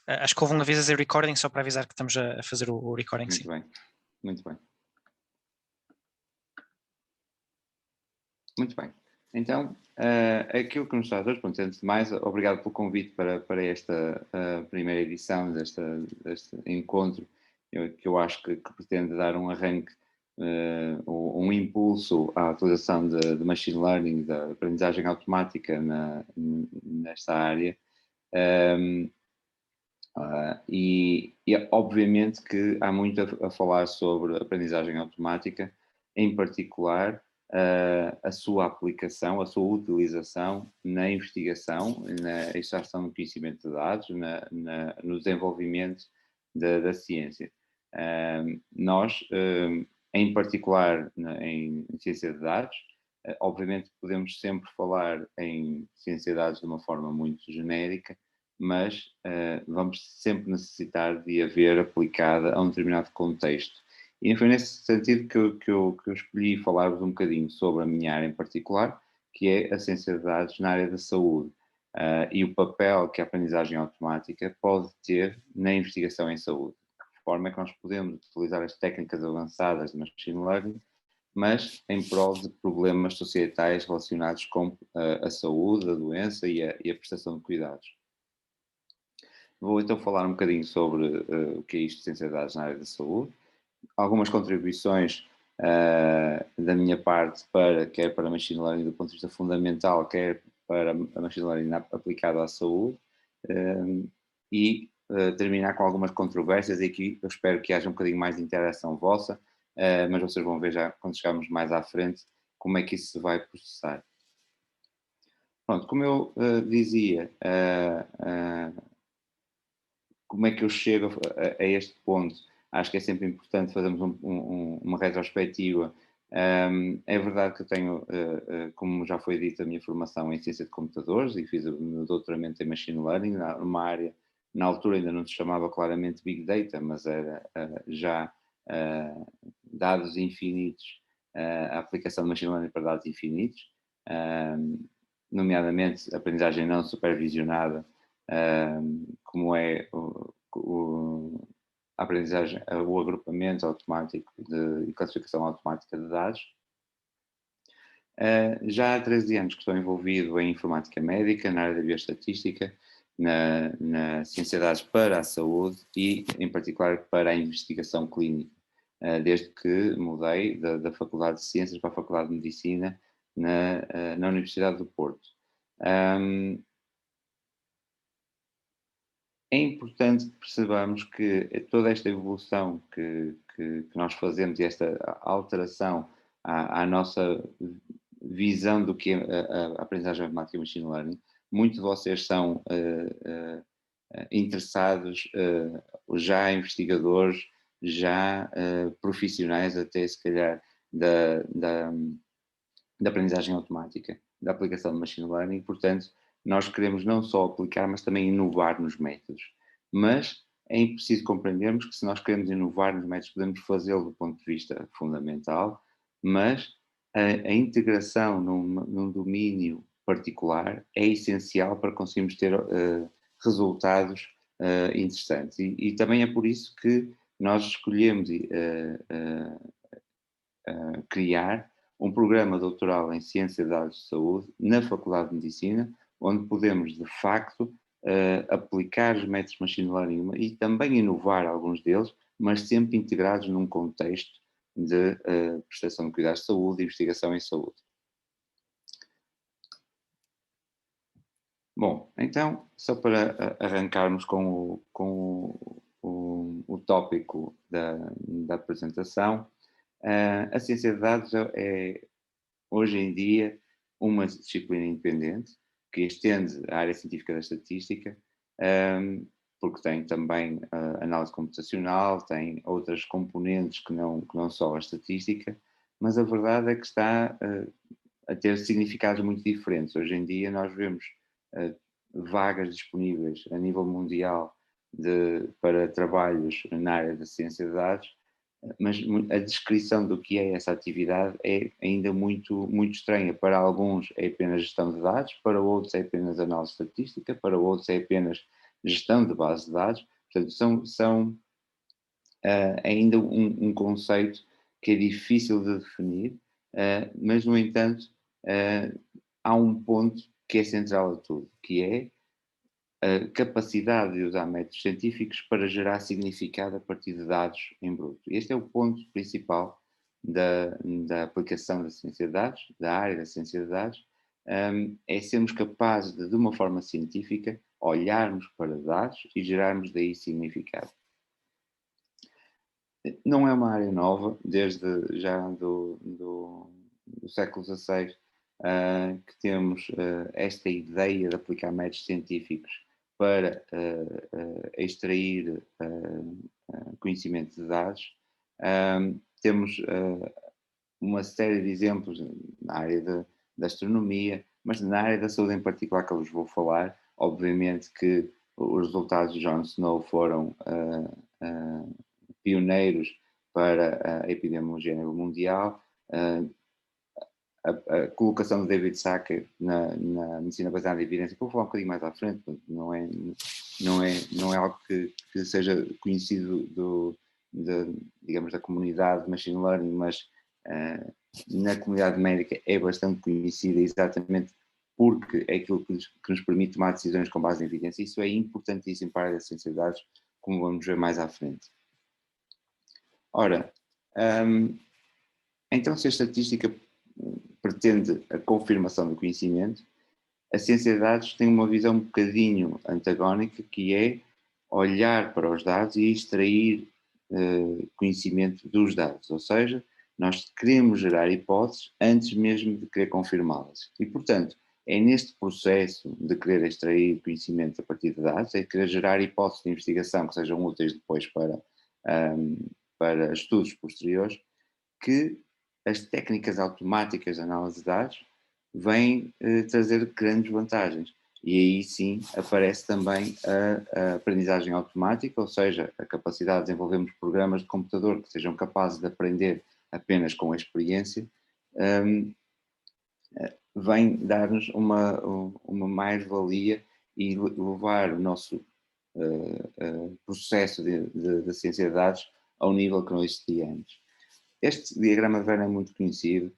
Acho que houve um aviso a dizer recording só para avisar que estamos a fazer o recording, sim. Muito bem, muito bem. Muito bem. Então, aquilo que nos traz hoje, pronto, antes de mais, obrigado pelo convite para esta primeira edição deste encontro, que eu acho que pretende dar um arranque, um impulso à utilização de machine learning, da aprendizagem automática nesta área. Obviamente que há muito a falar sobre aprendizagem automática, em particular a sua aplicação, a sua utilização na investigação, na extração de conhecimento de dados, no desenvolvimento da ciência. Nós, em particular em ciência de dados, obviamente podemos sempre falar em ciência de dados de uma forma muito genérica, mas vamos sempre necessitar de a ver aplicada a um determinado contexto. E foi nesse sentido que eu escolhi falar-vos um bocadinho sobre a minha área em particular, que é a ciência de dados na área da saúde, e o papel que a aprendizagem automática pode ter na investigação em saúde. De que forma é que nós podemos utilizar as técnicas avançadas de machine learning, mas em prol de problemas societais relacionados com a saúde, a doença e a prestação de cuidados. Vou então falar um bocadinho sobre o que é isto de ciência de dados na área da saúde, algumas contribuições da minha parte, quer para machine learning do ponto de vista fundamental, quer para a machine learning aplicada à saúde, e terminar com algumas controvérsias, e aqui eu espero que haja um bocadinho mais de interação vossa, mas vocês vão ver já quando chegarmos mais à frente como é que isso se vai processar. Pronto, como eu dizia, como é que eu chego a este ponto? Acho que é sempre importante fazermos uma retrospectiva. É verdade que eu tenho, como já foi dito, a minha formação em ciência de computadores e fiz o meu doutoramento em machine learning, numa área, na altura ainda não se chamava claramente Big Data, mas era já dados infinitos, a aplicação de machine learning para dados infinitos, nomeadamente aprendizagem não supervisionada, como é a aprendizagem, o agrupamento automático e classificação automática de dados. Já há 13 anos que estou envolvido em informática médica, na área da bioestatística, na ciência de dados para a saúde e, em particular, para a investigação clínica, desde que mudei da Faculdade de Ciências para a Faculdade de Medicina na Universidade do Porto. É importante que percebamos que toda esta evolução que nós fazemos e esta alteração à nossa visão do que é a aprendizagem automática e machine learning, muitos de vocês são interessados, já investigadores, já profissionais até se calhar da aprendizagem automática, da aplicação de machine learning, portanto nós queremos não só aplicar, mas também inovar nos métodos. Mas é preciso compreendermos que se nós queremos inovar nos métodos, podemos fazê-lo do ponto de vista fundamental, mas a integração num domínio particular é essencial para conseguirmos ter resultados interessantes. E também é por isso que nós escolhemos criar um programa doutoral em Ciência de Dados de Saúde na Faculdade de Medicina, onde podemos, de facto, aplicar os métodos de machine learning e também inovar alguns deles, mas sempre integrados num contexto de prestação de cuidados de saúde e investigação em saúde. Bom, então, só para arrancarmos com o tópico da apresentação, a ciência de dados é, hoje em dia, uma disciplina independente que estende a área científica da estatística, porque tem também análise computacional, tem outras componentes que não só a estatística, mas a verdade é que está a ter significados muito diferentes. Hoje em dia nós vemos vagas disponíveis a nível mundial para trabalhos na área da ciência de dados, mas a descrição do que é essa atividade é ainda muito, muito estranha. Para alguns é apenas gestão de dados, para outros é apenas análise estatística, para outros é apenas gestão de base de dados. Portanto, são ainda um conceito que é difícil de definir, mas, no entanto, há um ponto que é central a tudo, que é a capacidade de usar métodos científicos para gerar significado a partir de dados em bruto. Este é o ponto principal da aplicação da ciência de dados, da área da ciência de dados, é sermos capazes de uma forma científica, olharmos para dados e gerarmos daí significado. Não é uma área nova, desde já do século XVI, que temos esta ideia de aplicar métodos científicos para extrair conhecimento de dados. Temos uma série de exemplos na área da astronomia, mas na área da saúde em particular que eu vos vou falar. Obviamente que os resultados de John Snow foram pioneiros para a epidemiologia a nível mundial. A colocação de David Sacker na medicina baseada em evidência, que eu vou falar um bocadinho mais à frente, não é algo que seja conhecido digamos, da comunidade de machine learning, mas na comunidade médica é bastante conhecida exatamente porque é aquilo que nos permite tomar decisões com base em evidência. Isso é importantíssimo para a área da ciência de dados, como vamos ver mais à frente. Ora, então se a estatística pretende a confirmação do conhecimento, a ciência de dados tem uma visão um bocadinho antagónica, que é olhar para os dados e extrair conhecimento dos dados, ou seja, nós queremos gerar hipóteses antes mesmo de querer confirmá-las. E, portanto, é neste processo de querer extrair conhecimento a partir de dados, é querer gerar hipóteses de investigação que sejam úteis depois para estudos posteriores, que as técnicas automáticas de análise de dados vêm trazer grandes vantagens. E aí sim aparece também a aprendizagem automática, ou seja, a capacidade de desenvolvermos programas de computador que sejam capazes de aprender apenas com a experiência, vem dar-nos uma mais-valia e levar o nosso processo de ciência de dados ao nível que não existia antes. Este diagrama de Venn é muito conhecido,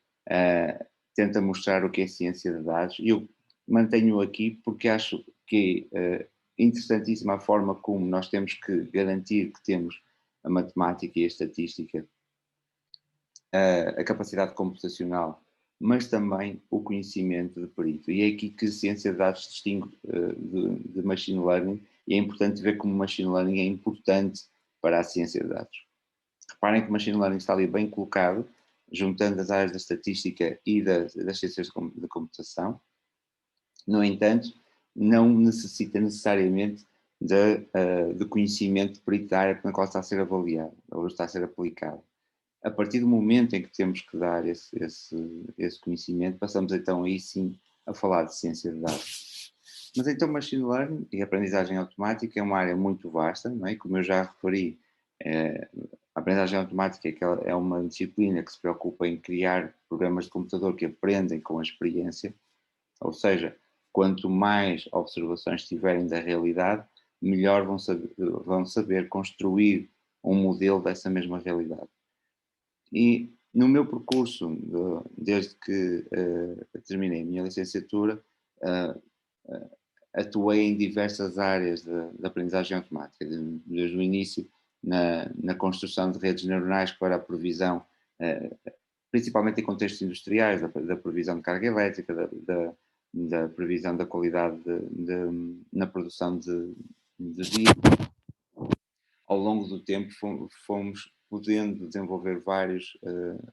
tenta mostrar o que é ciência de dados, e eu mantenho aqui porque acho que é interessantíssima a forma como nós temos que garantir que temos a matemática e a estatística, a capacidade computacional, mas também o conhecimento de perito. E é aqui que a ciência de dados se distingue de machine learning, e é importante ver como machine learning é importante para a ciência de dados. Reparem que o machine learning está ali bem colocado, juntando as áreas da estatística e das ciências de computação. No entanto, não necessita necessariamente de conhecimento de perito da área na qual está a ser avaliado ou está a ser aplicado. A partir do momento em que temos que dar esse conhecimento, passamos então aí sim a falar de ciência de dados. Mas então machine learning e aprendizagem automática é uma área muito vasta, não é? Como eu já referi, a aprendizagem automática é uma disciplina que se preocupa em criar programas de computador que aprendem com a experiência, ou seja, quanto mais observações tiverem da realidade, melhor vão saber construir um modelo dessa mesma realidade. E no meu percurso, desde que terminei a minha licenciatura, atuei em diversas áreas de aprendizagem automática, desde o início na construção de redes neuronais para a previsão, principalmente em contextos industriais, da previsão de carga elétrica, da previsão da qualidade na produção de vidro. Ao longo do tempo fomos podendo desenvolver vários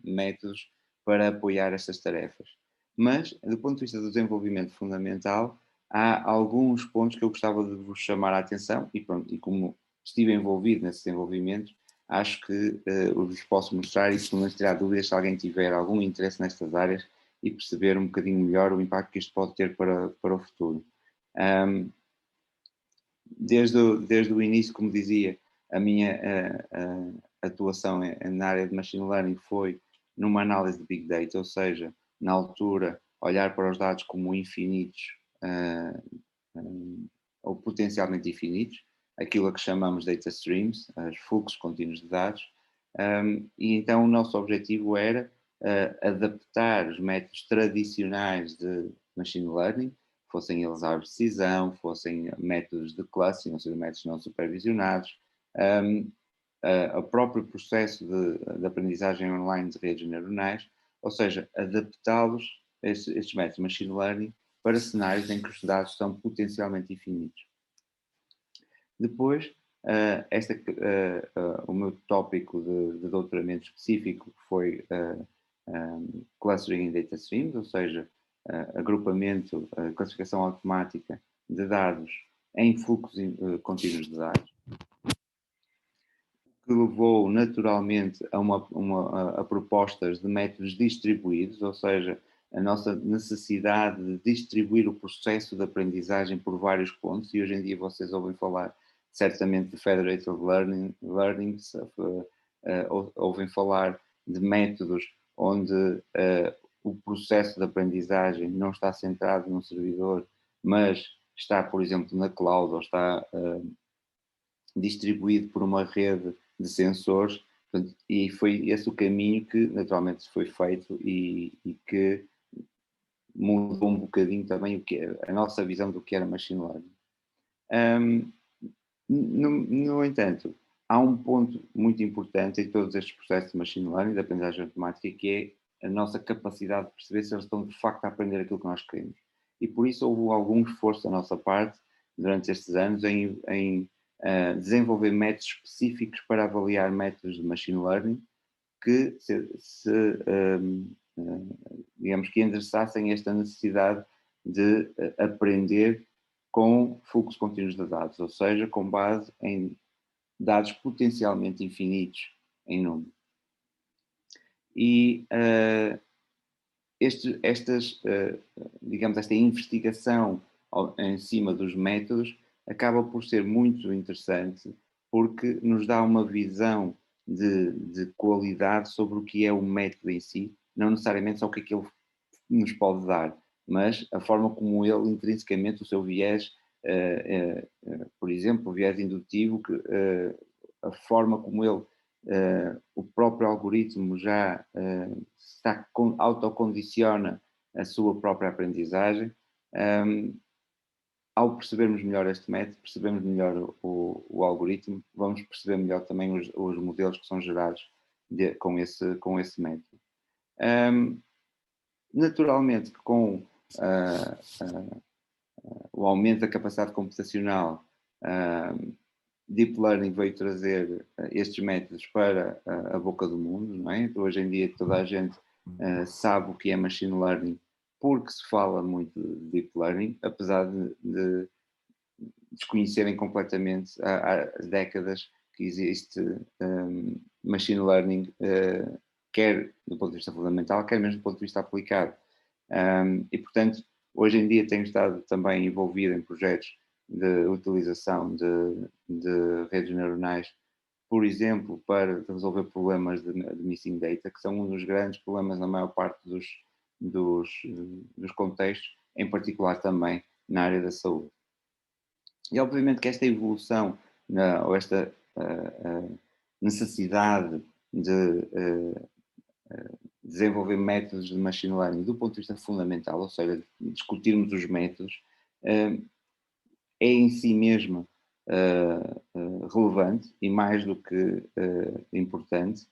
métodos para apoiar estas tarefas. Mas, do ponto de vista do desenvolvimento fundamental, há alguns pontos que eu gostava de vos chamar a atenção, e como estive envolvido nesse desenvolvimento, acho que vos posso mostrar, e se não tirar dúvidas, se alguém tiver algum interesse nestas áreas e perceber um bocadinho melhor o impacto que isto pode ter para o futuro. Desde o início, como dizia, a minha atuação na área de machine learning foi numa análise de big data, ou seja, na altura olhar para os dados como infinitos, ou potencialmente infinitos, aquilo a que chamamos data streams, os fluxos contínuos de dados, e então o nosso objetivo era adaptar os métodos tradicionais de machine learning, fossem eles árvores de decisão, fossem métodos de clustering, ou seja, métodos não supervisionados, o próprio processo de aprendizagem online de redes neuronais, ou seja, adaptá-los, estes métodos de machine learning, para cenários em que os dados são potencialmente infinitos. Depois, o meu tópico de doutoramento específico foi Clustering in Data Streams, ou seja, agrupamento, classificação automática de dados em fluxos contínuos de dados, que levou naturalmente a propostas de métodos distribuídos, ou seja, a nossa necessidade de distribuir o processo de aprendizagem por vários pontos, e hoje em dia vocês ouvem falar certamente de Federated Learning, ouvem falar de métodos onde o processo de aprendizagem não está centrado num servidor, mas está, por exemplo, na cloud, ou está distribuído por uma rede de sensores, e foi esse o caminho que naturalmente foi feito e que mudou um bocadinho também a nossa visão do que era machine learning. No entanto, há um ponto muito importante em todos estes processos de machine learning, de aprendizagem automática, que é a nossa capacidade de perceber se eles estão de facto a aprender aquilo que nós queremos. E por isso houve algum esforço da nossa parte, durante estes anos, em desenvolver métodos específicos para avaliar métodos de machine learning que digamos que endereçassem esta necessidade de aprender com fluxos contínuos de dados, ou seja, com base em dados potencialmente infinitos em número. E digamos, esta investigação em cima dos métodos acaba por ser muito interessante, porque nos dá uma visão de qualidade sobre o que é o método em si, não necessariamente só o que é que ele nos pode dar, mas a forma como ele, intrinsecamente, o seu viés, por exemplo, o viés indutivo, a forma como ele, o próprio algoritmo já autocondiciona a sua própria aprendizagem. Ao percebermos melhor este método, percebemos melhor o algoritmo, vamos perceber melhor também os modelos que são gerados com esse método. Naturalmente, com o aumento da capacidade computacional, Deep Learning veio trazer estes métodos para a boca do mundo, não é? Então, hoje em dia toda a gente sabe o que é Machine Learning, porque se fala muito de Deep Learning, apesar de desconhecerem completamente há décadas que existe Machine Learning, quer do ponto de vista fundamental, quer mesmo do ponto de vista aplicado. E, portanto, hoje em dia tenho estado também envolvido em projetos de utilização de redes neuronais, por exemplo, para resolver problemas de missing data, que são um dos grandes problemas na maior parte dos contextos, em particular também na área da saúde. E obviamente que esta evolução, ou esta necessidade de desenvolver métodos de machine learning do ponto de vista fundamental, ou seja, discutirmos os métodos, é em si mesma relevante e mais do que importante,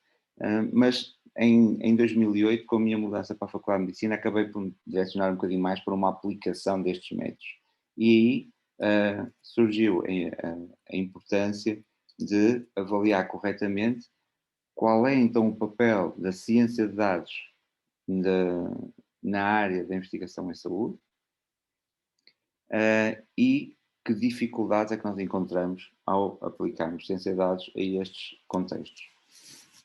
mas em 2008, com a minha mudança para a Faculdade de Medicina, acabei por me direcionar um bocadinho mais para uma aplicação destes métodos. E aí surgiu a importância de avaliar corretamente qual é então o papel da ciência de dados na área da investigação em saúde e que dificuldades é que nós encontramos ao aplicarmos ciência de dados a estes contextos.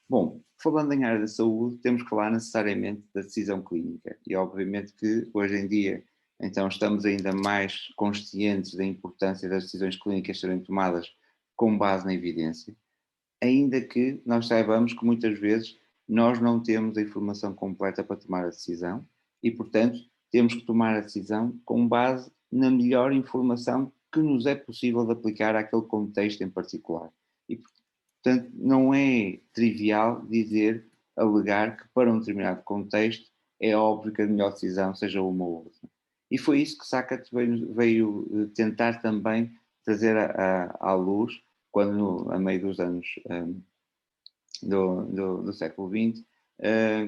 Bom, falando em área da saúde, temos que falar necessariamente da decisão clínica e obviamente que hoje em dia então estamos ainda mais conscientes da importância das decisões clínicas serem tomadas com base na evidência, ainda que nós saibamos que muitas vezes nós não temos a informação completa para tomar a decisão e, portanto, temos que tomar a decisão com base na melhor informação que nos é possível de aplicar àquele contexto em particular. E, portanto, não é trivial dizer, alegar que para um determinado contexto é óbvio que a melhor decisão seja uma ou outra. E foi isso que Sackett veio tentar também trazer à luz, quando, a meio dos anos do século XX,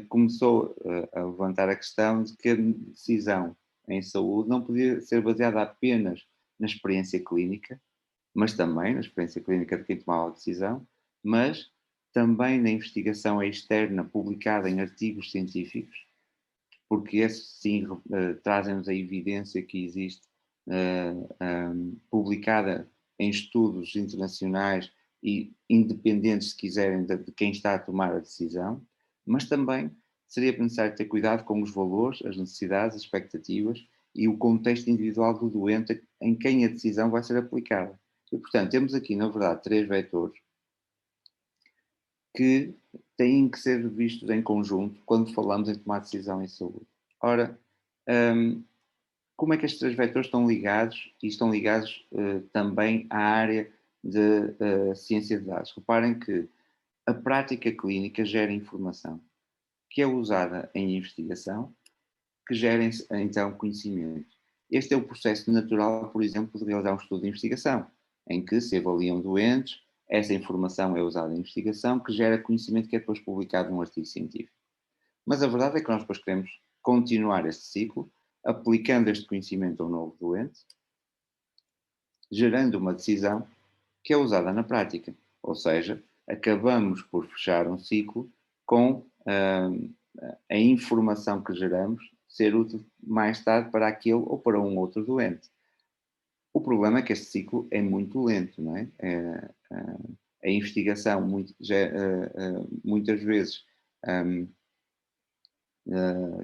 começou a levantar a questão de que a decisão em saúde não podia ser baseada apenas na experiência clínica, mas também na experiência clínica de quem tomava a decisão, mas também na investigação externa publicada em artigos científicos, porque esses sim trazem-nos a evidência que existe publicada em estudos internacionais e independentes, se quiserem, de quem está a tomar a decisão, mas também seria necessário ter cuidado com os valores, as necessidades, as expectativas e o contexto individual do doente em quem a decisão vai ser aplicada. E, portanto, temos aqui, na verdade, 3 vetores que têm que ser vistos em conjunto quando falamos em tomar decisão em saúde. Ora, como é que estes 3 vetores estão ligados? E estão ligados também à área de ciência de dados. Reparem que a prática clínica gera informação, que é usada em investigação, que gera então conhecimento. Este é o processo natural, por exemplo, de realizar um estudo de investigação, em que se avaliam doentes, essa informação é usada em investigação, que gera conhecimento que é depois publicado num artigo científico. Mas a verdade é que nós depois queremos continuar este ciclo, aplicando este conhecimento a um novo doente, gerando uma decisão que é usada na prática. Ou seja, acabamos por fechar um ciclo com a informação que geramos ser útil mais tarde para aquele ou para um outro doente. O problema é que este ciclo é muito lento, não é? A investigação muitas vezes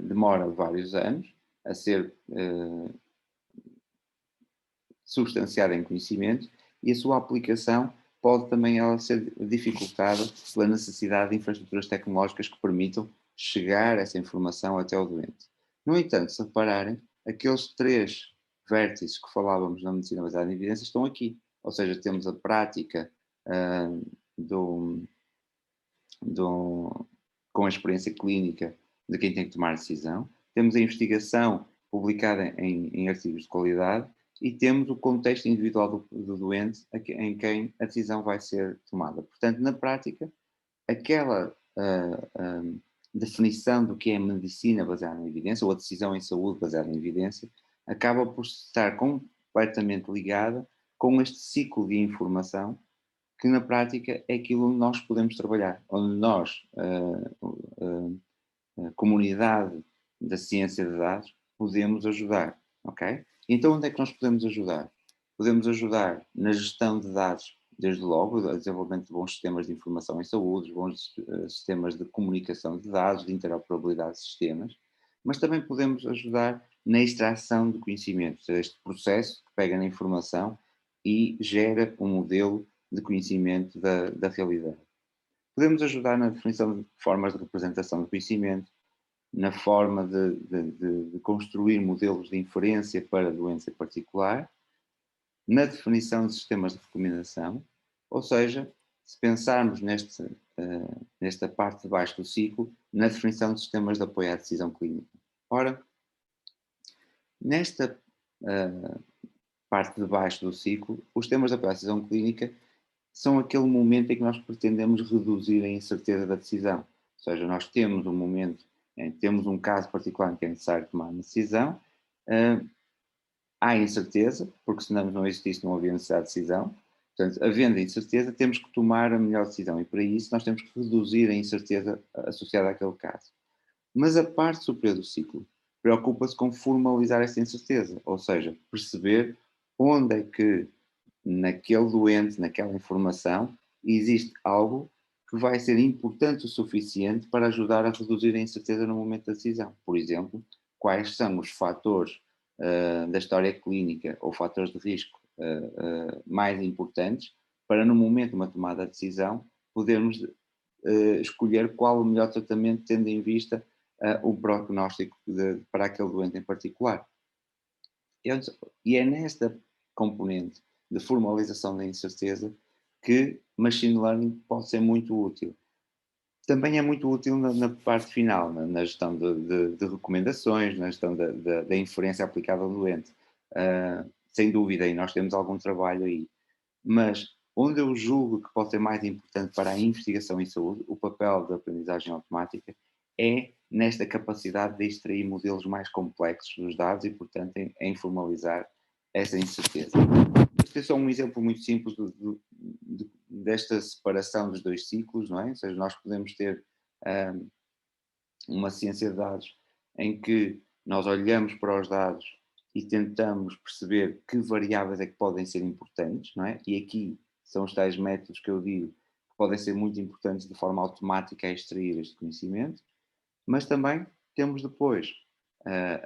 demora vários anos a ser substanciada em conhecimento e a sua aplicação pode também ela ser dificultada pela necessidade de infraestruturas tecnológicas que permitam chegar essa informação até o doente. No entanto, se repararem, aqueles 3 vértices que falávamos na medicina baseada em evidências estão aqui. Ou seja, temos a prática com a experiência clínica de quem tem que tomar decisão, temos a investigação publicada em artigos de qualidade e temos o contexto individual do doente em quem a decisão vai ser tomada. Portanto, na prática, aquela definição do que é medicina baseada em evidência, ou a decisão em saúde baseada em evidência, acaba por estar completamente ligada com este ciclo de informação que na prática é aquilo onde nós podemos trabalhar, onde nós, a comunidade da ciência de dados, podemos ajudar, ok? Então onde é que nós podemos ajudar? Podemos ajudar na gestão de dados, desde logo, o desenvolvimento de bons sistemas de informação em saúde, bons sistemas de comunicação de dados, de interoperabilidade de sistemas, mas também podemos ajudar na extração de conhecimento, este processo que pega na informação e gera um modelo de conhecimento da realidade. Podemos ajudar na definição de formas de representação de conhecimento, na forma de construir modelos de inferência para doença particular, na definição de sistemas de recomendação, ou seja, se pensarmos nesta parte de baixo do ciclo, na definição de sistemas de apoio à decisão clínica. Ora, nesta parte de baixo do ciclo, os sistemas de apoio à decisão clínica são aquele momento em que nós pretendemos reduzir a incerteza da decisão. Ou seja, nós temos um momento, temos um caso particular em que é necessário tomar uma decisão, há incerteza, porque senão não existisse, não havia necessidade de decisão. Portanto, havendo incerteza, temos que tomar a melhor decisão e para isso nós temos que reduzir a incerteza associada àquele caso. Mas a parte superior do ciclo preocupa-se com formalizar essa incerteza, ou seja, perceber onde é que naquele doente, naquela informação, existe algo que vai ser importante o suficiente para ajudar a reduzir a incerteza no momento da decisão. Por exemplo, quais são os fatores da história clínica ou fatores de risco mais importantes para, no momento de uma tomada de decisão, podermos escolher qual o melhor tratamento, tendo em vista o prognóstico para aquele doente em particular. E é nesta componente de formalização da incerteza, que machine learning pode ser muito útil. Também é muito útil na parte final, na gestão de recomendações, na gestão da inferência aplicada ao doente. Sem dúvida, e nós temos algum trabalho aí. Mas onde eu julgo que pode ser mais importante para a investigação em saúde, o papel da aprendizagem automática é nesta capacidade de extrair modelos mais complexos dos dados e, portanto, em formalizar essa incerteza. Este é só um exemplo muito simples desta separação dos dois ciclos, não é? Ou seja, nós podemos ter uma ciência de dados em que nós olhamos para os dados e tentamos perceber que variáveis é que podem ser importantes, não é? E aqui são os tais métodos que eu digo que podem ser muito importantes de forma automática a extrair este conhecimento, mas também temos depois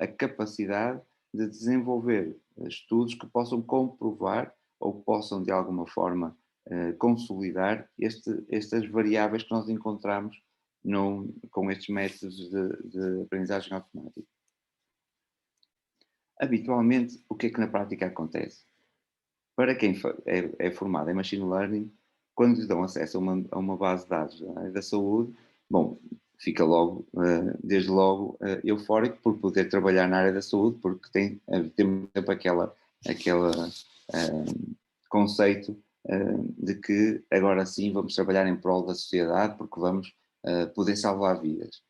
a capacidade de desenvolver estudos que possam comprovar ou possam de alguma forma consolidar estas variáveis que nós encontramos com estes métodos de aprendizagem automática. Habitualmente, o que é que na prática acontece? Para quem é formado em Machine Learning, quando lhes dão acesso a uma base de dados da saúde, bom, fica logo, desde logo, eufórico por poder trabalhar na área da saúde, porque temos sempre aquele conceito de que agora sim vamos trabalhar em prol da sociedade, porque vamos poder salvar vidas.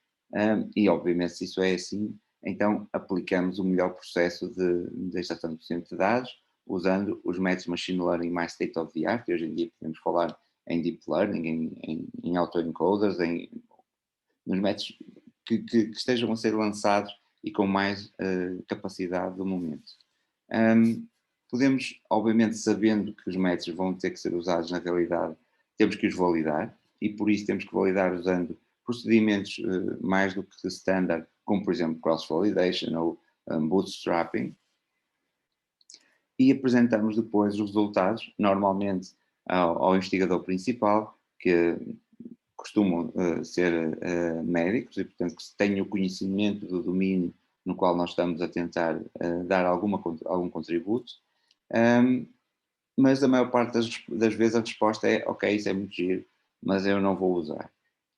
E obviamente se isso é assim, então aplicamos o melhor processo de extração de dados, usando os métodos de machine learning mais state of the art, e hoje em dia podemos falar em deep learning, em autoencoders, nos métodos que estejam a ser lançados e com mais capacidade do momento. Podemos, obviamente, sabendo que os métodos vão ter que ser usados na realidade, temos que os validar, e por isso temos que validar usando procedimentos mais do que standard, como por exemplo cross-validation ou bootstrapping, e apresentamos depois os resultados, normalmente ao investigador principal, que costumam ser médicos e, portanto, que tenham o conhecimento do domínio no qual nós estamos a tentar dar algum contributo, mas a maior parte das vezes a resposta é ok, isso é muito giro, mas eu não vou usar.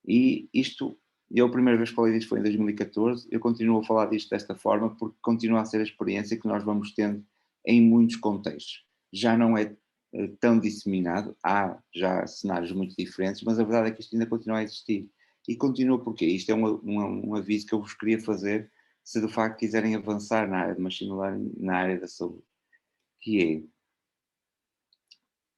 E isto, eu a primeira vez que falei disto foi em 2014, eu continuo a falar disto desta forma porque continua a ser a experiência que nós vamos tendo em muitos contextos. Já não é tão disseminado, há já cenários muito diferentes, mas a verdade é que isto ainda continua a existir. E continua porque isto é um aviso que eu vos queria fazer se de facto quiserem avançar na área de machine learning, na área da saúde, que é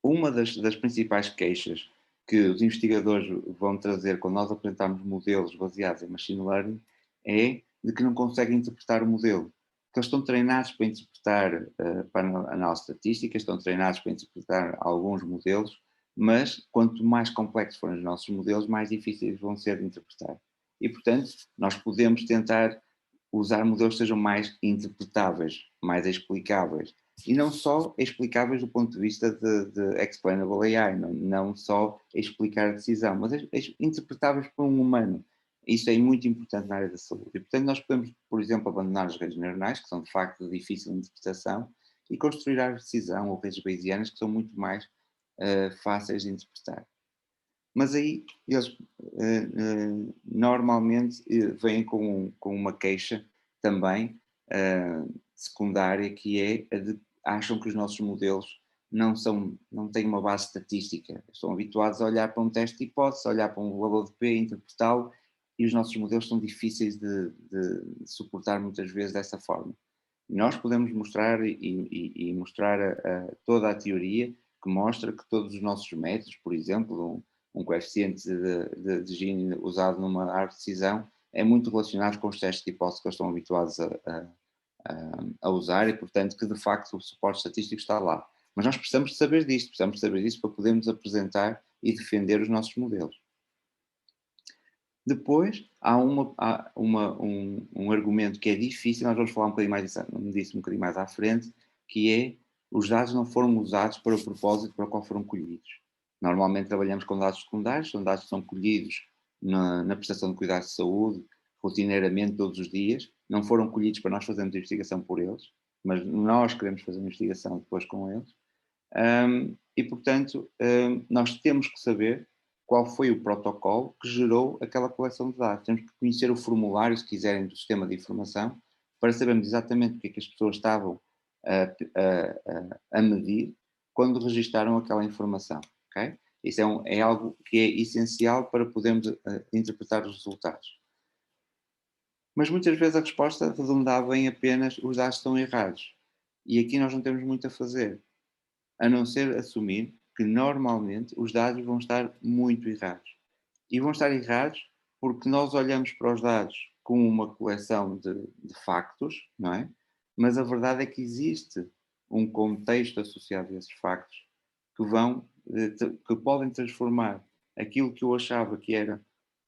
uma das principais queixas que os investigadores vão trazer quando nós apresentarmos modelos baseados em machine learning é de que não conseguem interpretar o modelo. Que eles estão treinados para interpretar, para análise estatística, estão treinados para interpretar alguns modelos, mas quanto mais complexos forem os nossos modelos, mais difíceis vão ser de interpretar. E, portanto, nós podemos tentar usar modelos que sejam mais interpretáveis, mais explicáveis. E não só explicáveis do ponto de vista de explainable AI, não só explicar a decisão, mas interpretáveis por um humano. Isso é muito importante na área da saúde. E, portanto, nós podemos, por exemplo, abandonar as redes neuronais, que são de facto de difícil interpretação, e construir a decisão ou redes bayesianas, que são muito mais fáceis de interpretar. Mas aí eles normalmente vêm com uma queixa também secundária, que é a de acham que os nossos modelos não têm uma base estatística. Estão habituados a olhar para um teste de hipótese, a olhar para um valor de P, interpretá-lo, e os nossos modelos são difíceis de suportar muitas vezes dessa forma. Nós podemos mostrar e mostrar toda a teoria que mostra que todos os nossos métodos, por exemplo, um coeficiente de Gini usado numa árvore de decisão, é muito relacionado com os testes de hipótese que eles estão habituados a usar, e portanto que de facto o suporte estatístico está lá. Mas nós precisamos de saber disto para podermos apresentar e defender os nossos modelos. Depois há um argumento que é difícil, nós vamos falar um bocadinho mais à frente, que é os dados não foram usados para o propósito para o qual foram colhidos. Normalmente trabalhamos com dados secundários, são dados que são colhidos na prestação de cuidados de saúde, rotineiramente, todos os dias, não foram colhidos para nós fazermos investigação por eles, mas nós queremos fazer investigação depois com eles. E, portanto, nós temos que saber qual foi o protocolo que gerou aquela coleção de dados. Temos que conhecer o formulário, se quiserem, do sistema de informação, para sabermos exatamente o que é que as pessoas estavam a medir quando registaram aquela informação. Okay? Isso é algo que é essencial para podermos interpretar os resultados. Mas muitas vezes a resposta redundava em apenas os dados estão errados. E aqui nós não temos muito a fazer, a não ser assumir que normalmente os dados vão estar muito errados. E vão estar errados porque nós olhamos para os dados como uma coleção de factos, não é? Mas a verdade é que existe um contexto associado a esses factos que podem transformar aquilo que eu achava que era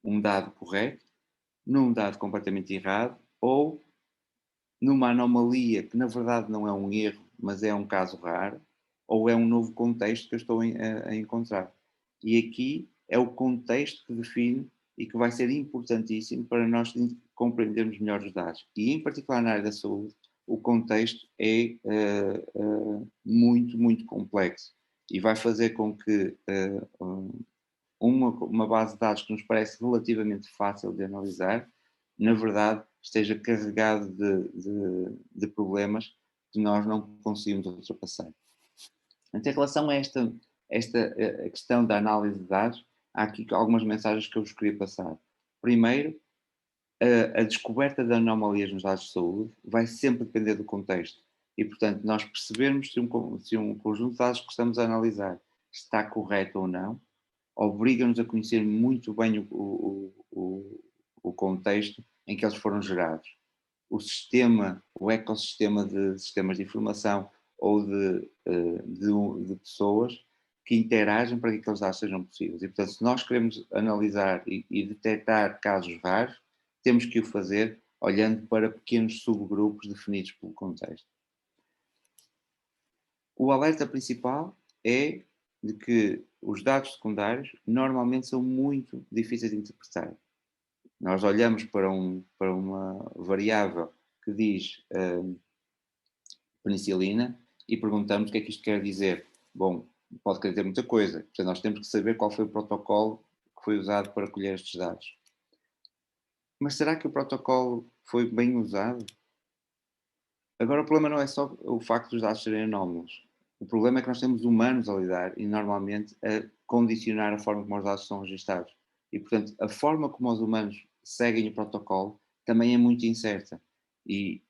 um dado correto num dado completamente errado ou numa anomalia que na verdade não é um erro, mas é um caso raro, ou é um novo contexto que eu estou a encontrar. E aqui é o contexto que define e que vai ser importantíssimo para nós compreendermos melhor os dados. E em particular na área da saúde, o contexto é muito, muito complexo e vai fazer com que uma base de dados que nos parece relativamente fácil de analisar, na verdade, esteja carregado de problemas que nós não conseguimos ultrapassar. Então, em relação a esta a questão da análise de dados, há aqui algumas mensagens que eu vos queria passar. Primeiro, a descoberta de anomalias nos dados de saúde vai sempre depender do contexto. E, portanto, nós percebermos se um conjunto de dados que estamos a analisar está correto ou não, obriga-nos a conhecer muito bem o contexto em que eles foram gerados. O sistema, o ecossistema de sistemas de informação ou de pessoas que interagem para que aqueles dados sejam possíveis. E, portanto, se nós queremos analisar e detectar casos raros, temos que o fazer olhando para pequenos subgrupos definidos pelo contexto. O alerta principal é de que os dados secundários normalmente são muito difíceis de interpretar. Nós olhamos para uma variável que diz penicilina e perguntamos o que é que isto quer dizer. Bom, pode querer dizer muita coisa. Portanto, nós temos que saber qual foi o protocolo que foi usado para colher estes dados. Mas será que o protocolo foi bem usado? Agora, o problema não é só o facto dos dados serem anómalos. O problema é que nós temos humanos a lidar e, normalmente, a condicionar a forma como os dados são registados. E, portanto, a forma como os humanos seguem o protocolo também é muito incerta. E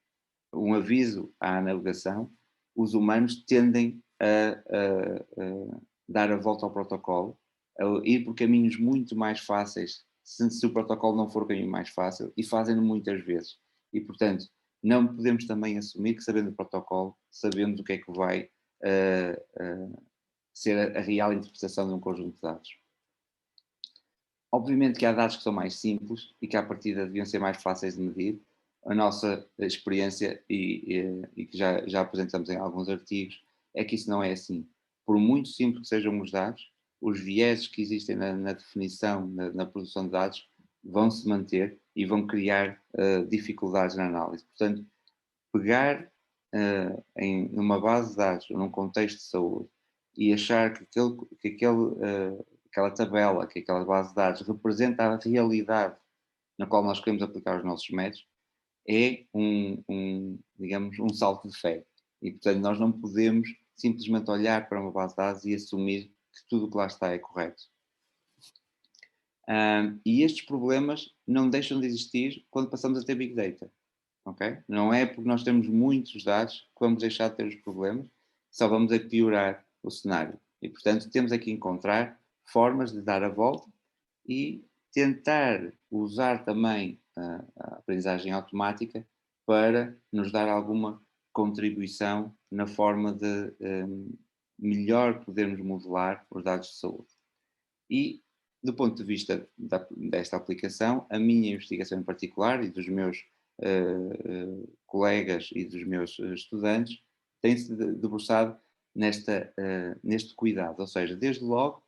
um aviso à navegação, os humanos tendem a dar a volta ao protocolo, a ir por caminhos muito mais fáceis, se o protocolo não for o caminho mais fácil, e fazem-no muitas vezes. E, portanto, não podemos também assumir que, sabendo o protocolo, sabendo o que é que vai ser a real interpretação de um conjunto de dados. Obviamente que há dados que são mais simples e que à partida deviam ser mais fáceis de medir. A nossa experiência, e que já apresentamos em alguns artigos, é que isso não é assim. Por muito simples que sejam os dados, os vieses que existem na definição, na produção de dados, vão se manter e vão criar dificuldades na análise. Portanto, pegar numa base de dados, num contexto de saúde, e achar que aquela tabela, que aquela base de dados representa a realidade na qual nós queremos aplicar os nossos métodos, é digamos, um salto de fé. E, portanto, nós não podemos simplesmente olhar para uma base de dados e assumir que tudo o que lá está é correto. E estes problemas não deixam de existir quando passamos a ter Big Data. Okay? Não é porque nós temos muitos dados que vamos deixar de ter os problemas, só vamos a piorar o cenário. E, portanto, temos aqui que encontrar formas de dar a volta e tentar usar também a aprendizagem automática para nos dar alguma contribuição na forma de melhor podermos modelar os dados de saúde. E, do ponto de vista desta aplicação, a minha investigação em particular e dos meus colegas e dos meus estudantes tem-se debruçado neste cuidado, ou seja, desde logo,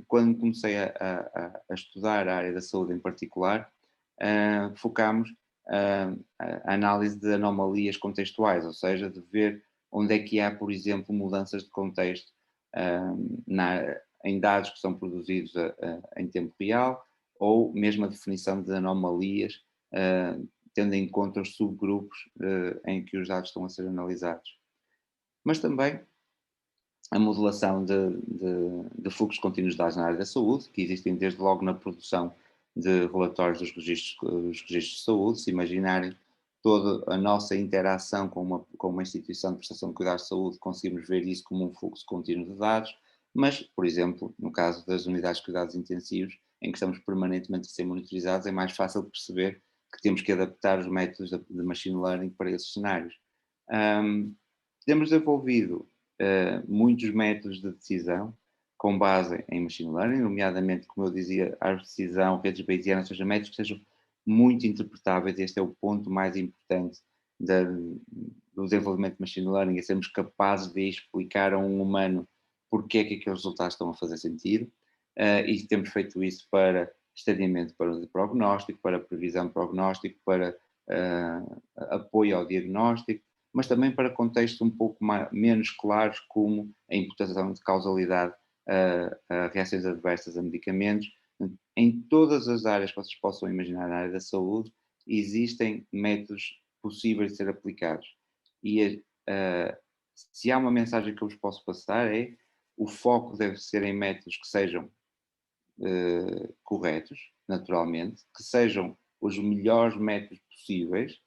quando comecei a estudar a área da saúde em particular, focámos a análise de anomalias contextuais, ou seja, de ver onde é que há, por exemplo, mudanças de contexto em dados que são produzidos em tempo real, ou mesmo a definição de anomalias, tendo em conta os subgrupos em que os dados estão a ser analisados. Mas também a modelação de fluxos contínuos de dados na área da saúde, que existem desde logo na produção de relatórios dos registros de saúde. Se imaginarem toda a nossa interação com uma instituição de prestação de cuidados de saúde, conseguimos ver isso como um fluxo contínuo de dados, mas, por exemplo, no caso das unidades de cuidados intensivos, em que estamos permanentemente a ser monitorizados, é mais fácil de perceber que temos que adaptar os métodos de machine learning para esses cenários. Temos desenvolvido muitos métodos de decisão com base em machine learning, nomeadamente, como eu dizia, árvore de decisão, redes bayesianas, ou seja, métodos que sejam muito interpretáveis. Este é o ponto mais importante do desenvolvimento de machine learning, é sermos capazes de explicar a um humano porque é que aqueles resultados estão a fazer sentido, e temos feito isso para estadiamento para o prognóstico, para previsão de prognóstico, para apoio ao diagnóstico, mas também para contextos um pouco menos claros, como a imputação de causalidade a reações adversas a medicamentos. Em todas as áreas que vocês possam imaginar na área da saúde, existem métodos possíveis de ser aplicados. E se há uma mensagem que eu vos posso passar é: o foco deve ser em métodos que sejam corretos, naturalmente, que sejam os melhores métodos possíveis,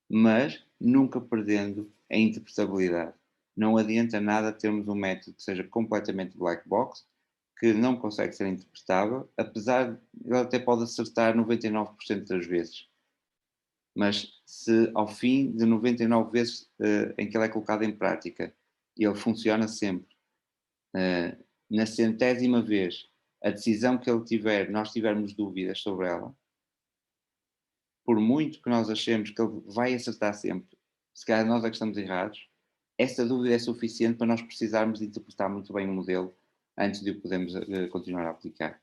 mas nunca perdendo a interpretabilidade. Não adianta nada termos um método que seja completamente black box, que não consegue ser interpretável, apesar de ele até pode acertar 99% das vezes. Mas se ao fim de 99 vezes em que ele é colocado em prática, ele funciona sempre, na centésima vez a decisão que ele tiver, nós tivermos dúvidas sobre ela, por muito que nós achemos que ele vai acertar sempre, se calhar nós é que estamos errados, essa dúvida é suficiente para nós precisarmos de interpretar muito bem o modelo antes de o podermos continuar a aplicar.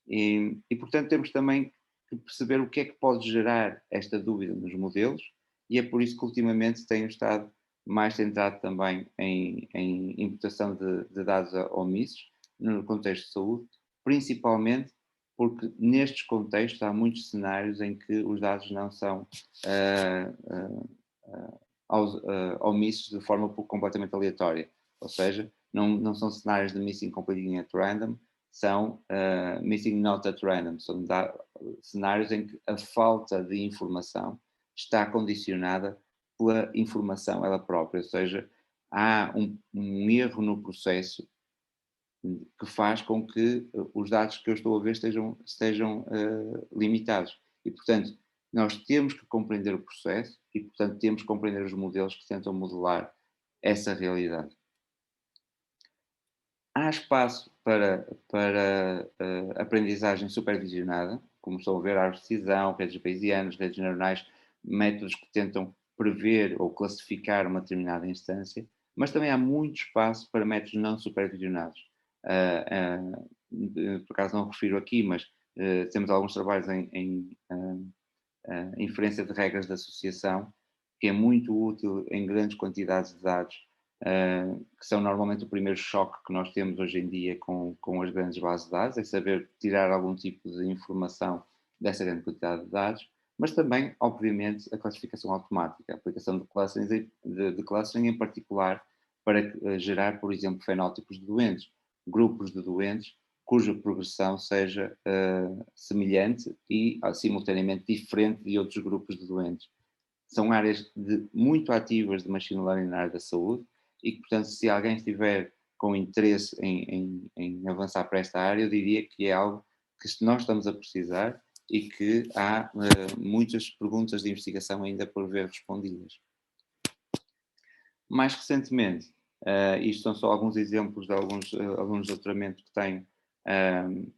E, portanto, temos também que perceber o que é que pode gerar esta dúvida nos modelos, e é por isso que ultimamente tenho estado mais centrado também em imputação de dados omissos no contexto de saúde, principalmente porque nestes contextos há muitos cenários em que os dados não são omissos de forma completamente aleatória, ou seja, não são cenários de missing completing at random, são missing not at random, são cenários em que a falta de informação está condicionada pela informação ela própria, ou seja, há um erro no processo que faz com que os dados que eu estou a ver estejam limitados. E, portanto, nós temos que compreender o processo e, portanto, temos que compreender os modelos que tentam modelar essa realidade. Há espaço para aprendizagem supervisionada, como estão a ver, árvores de decisão, redes bayesianas, redes neuronais, métodos que tentam prever ou classificar uma determinada instância, mas também há muito espaço para métodos não supervisionados. Por acaso não refiro aqui, mas temos alguns trabalhos em inferência de regras de associação, que é muito útil em grandes quantidades de dados, que são normalmente o primeiro choque que nós temos hoje em dia com as grandes bases de dados, é saber tirar algum tipo de informação dessa grande quantidade de dados, mas também, obviamente, a classificação automática, a aplicação de clustering em particular para gerar, por exemplo, fenótipos de doentes, grupos de doentes, cuja progressão seja semelhante e simultaneamente diferente de outros grupos de doentes. São áreas muito ativas de machine learning na área da saúde e que, portanto, se alguém estiver com interesse em avançar para esta área, eu diria que é algo que nós estamos a precisar e que há muitas perguntas de investigação ainda por ver respondidas. Mais recentemente, isto são só alguns exemplos de alguns alunos de doutoramento que tenho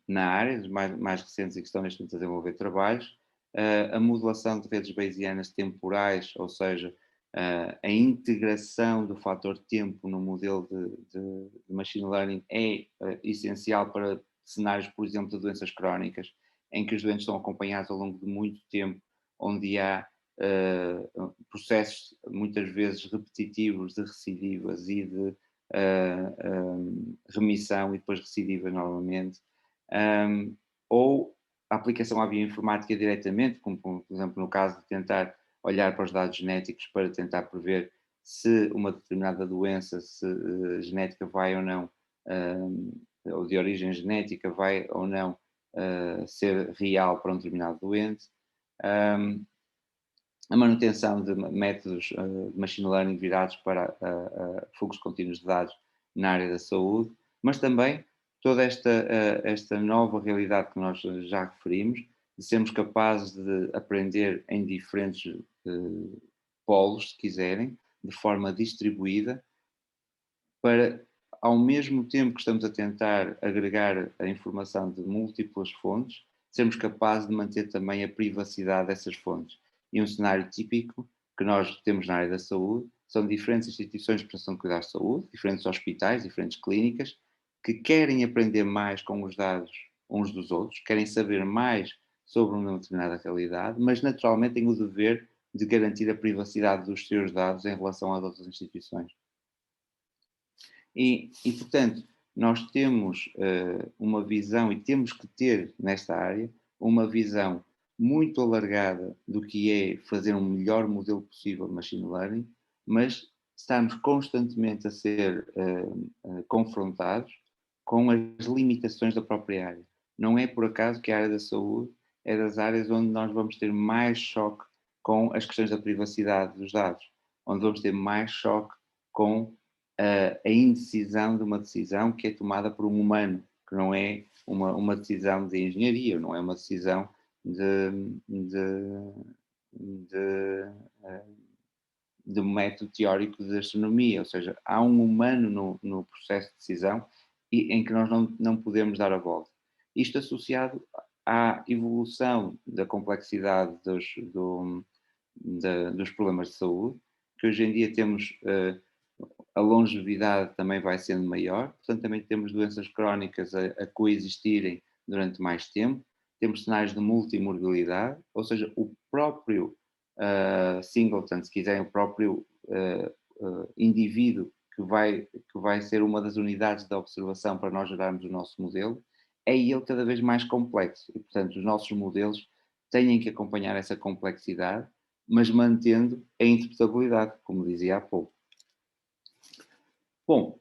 na área, mais recentes e que estão neste momento a desenvolver trabalhos, a modelação de redes bayesianas temporais, ou seja, a integração do fator tempo no modelo de machine learning é essencial para cenários, por exemplo, de doenças crónicas, em que os doentes são acompanhados ao longo de muito tempo, onde há processos muitas vezes repetitivos de recidivas e de remissão e depois recidivas novamente, ou a aplicação à bioinformática diretamente, como por exemplo no caso de tentar olhar para os dados genéticos para tentar prever se uma determinada doença genética vai ou não, ou de origem genética, vai ou não ser real para um determinado doente. A manutenção de métodos de machine learning virados para fluxos contínuos de dados na área da saúde, mas também toda esta nova realidade que nós já referimos, de sermos capazes de aprender em diferentes polos, se quiserem, de forma distribuída, para, ao mesmo tempo que estamos a tentar agregar a informação de múltiplas fontes, sermos capazes de manter também a privacidade dessas fontes. E um cenário típico que nós temos na área da saúde são diferentes instituições de prestação de cuidados de saúde, diferentes hospitais, diferentes clínicas, que querem aprender mais com os dados uns dos outros, querem saber mais sobre uma determinada realidade, mas naturalmente têm o dever de garantir a privacidade dos seus dados em relação às outras instituições. Portanto, nós temos uma visão, e temos que ter nesta área, uma visão muito alargada do que é fazer um melhor modelo possível de machine learning, mas estamos constantemente a ser confrontados com as limitações da própria área. Não é por acaso que a área da saúde é das áreas onde nós vamos ter mais choque com as questões da privacidade dos dados, onde vamos ter mais choque com a indecisão de uma decisão que é tomada por um humano, que não é uma decisão de engenharia, não é uma decisão de um método teórico de astronomia, ou seja, há um humano no processo de decisão em que nós não podemos dar a volta. Isto associado à evolução da complexidade dos problemas de saúde, que hoje em dia temos a longevidade também vai sendo maior, portanto também temos doenças crónicas a coexistirem durante mais tempo, temos cenários de multimorbilidade, ou seja, o próprio singleton, se quiserem, o próprio indivíduo que vai ser uma das unidades da observação para nós gerarmos o nosso modelo, é ele cada vez mais complexo e, portanto, os nossos modelos têm que acompanhar essa complexidade, mas mantendo a interpretabilidade, como dizia há pouco. Bom,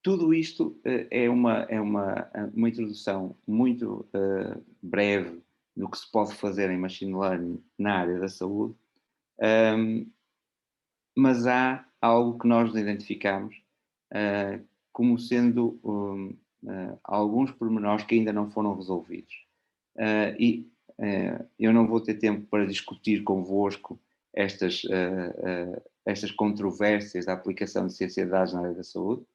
tudo isto é uma introdução muito breve do que se pode fazer em machine learning na área da saúde, mas há algo que nós identificamos como sendo alguns pormenores que ainda não foram resolvidos. Eu não vou ter tempo para discutir convosco estas controvérsias da aplicação de ciência de dados na área da saúde,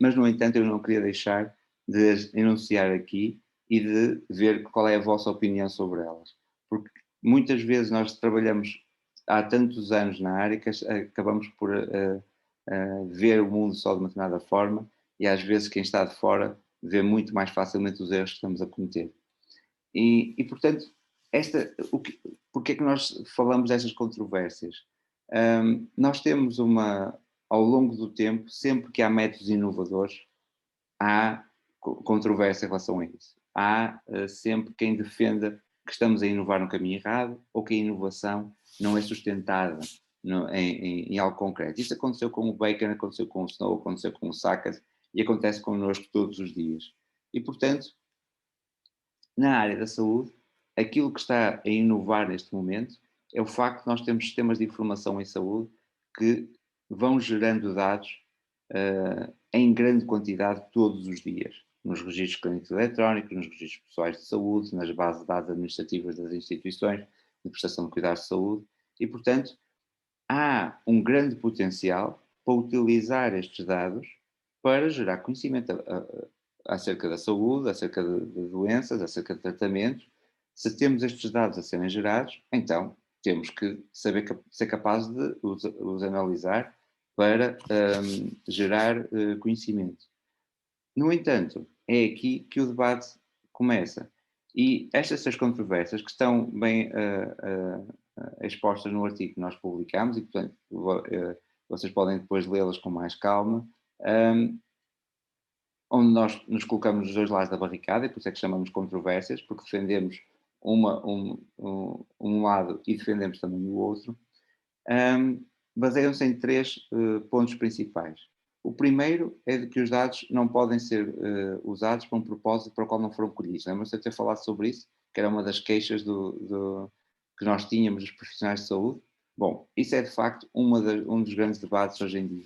mas, no entanto, eu não queria deixar de enunciar aqui e de ver qual é a vossa opinião sobre elas. Porque muitas vezes nós trabalhamos há tantos anos na área que acabamos por ver o mundo só de uma determinada forma e às vezes quem está de fora vê muito mais facilmente os erros que estamos a cometer. Portanto, porque é que nós falamos destas controvérsias? Nós temos ao longo do tempo, sempre que há métodos inovadores, há controvérsia em relação a isso. Há sempre quem defenda que estamos a inovar no caminho errado ou que a inovação não é sustentada em algo concreto. Isto aconteceu com o Bacon, aconteceu com o Snow, aconteceu com o Sackett e acontece connosco todos os dias. E, portanto, na área da saúde, aquilo que está a inovar neste momento é o facto de nós termos sistemas de informação em saúde que vão gerando dados em grande quantidade todos os dias, nos registros clínicos eletrónicos, nos registros pessoais de saúde, nas bases de dados administrativas das instituições de prestação de cuidados de saúde e, portanto, há um grande potencial para utilizar estes dados para gerar conhecimento acerca da saúde, acerca de doenças, acerca de tratamentos. Se temos estes dados a serem gerados, então temos que ser capazes de os analisar para gerar conhecimento. No entanto, é aqui que o debate começa. E estas 6 controvérsias que estão bem expostas no artigo que nós publicamos e, portanto, vocês podem depois lê-las com mais calma, onde nós nos colocamos dos 2 lados da barricada, e por isso é que chamamos controvérsias, porque defendemos um lado e defendemos também o outro, baseiam-se em 3 pontos principais. O primeiro é de que os dados não podem ser usados para um propósito para o qual não foram colhidos. Lembram-se de ter falado sobre isso? Que era uma das queixas que nós tínhamos dos profissionais de saúde. Bom, isso é de facto um dos grandes debates hoje em dia.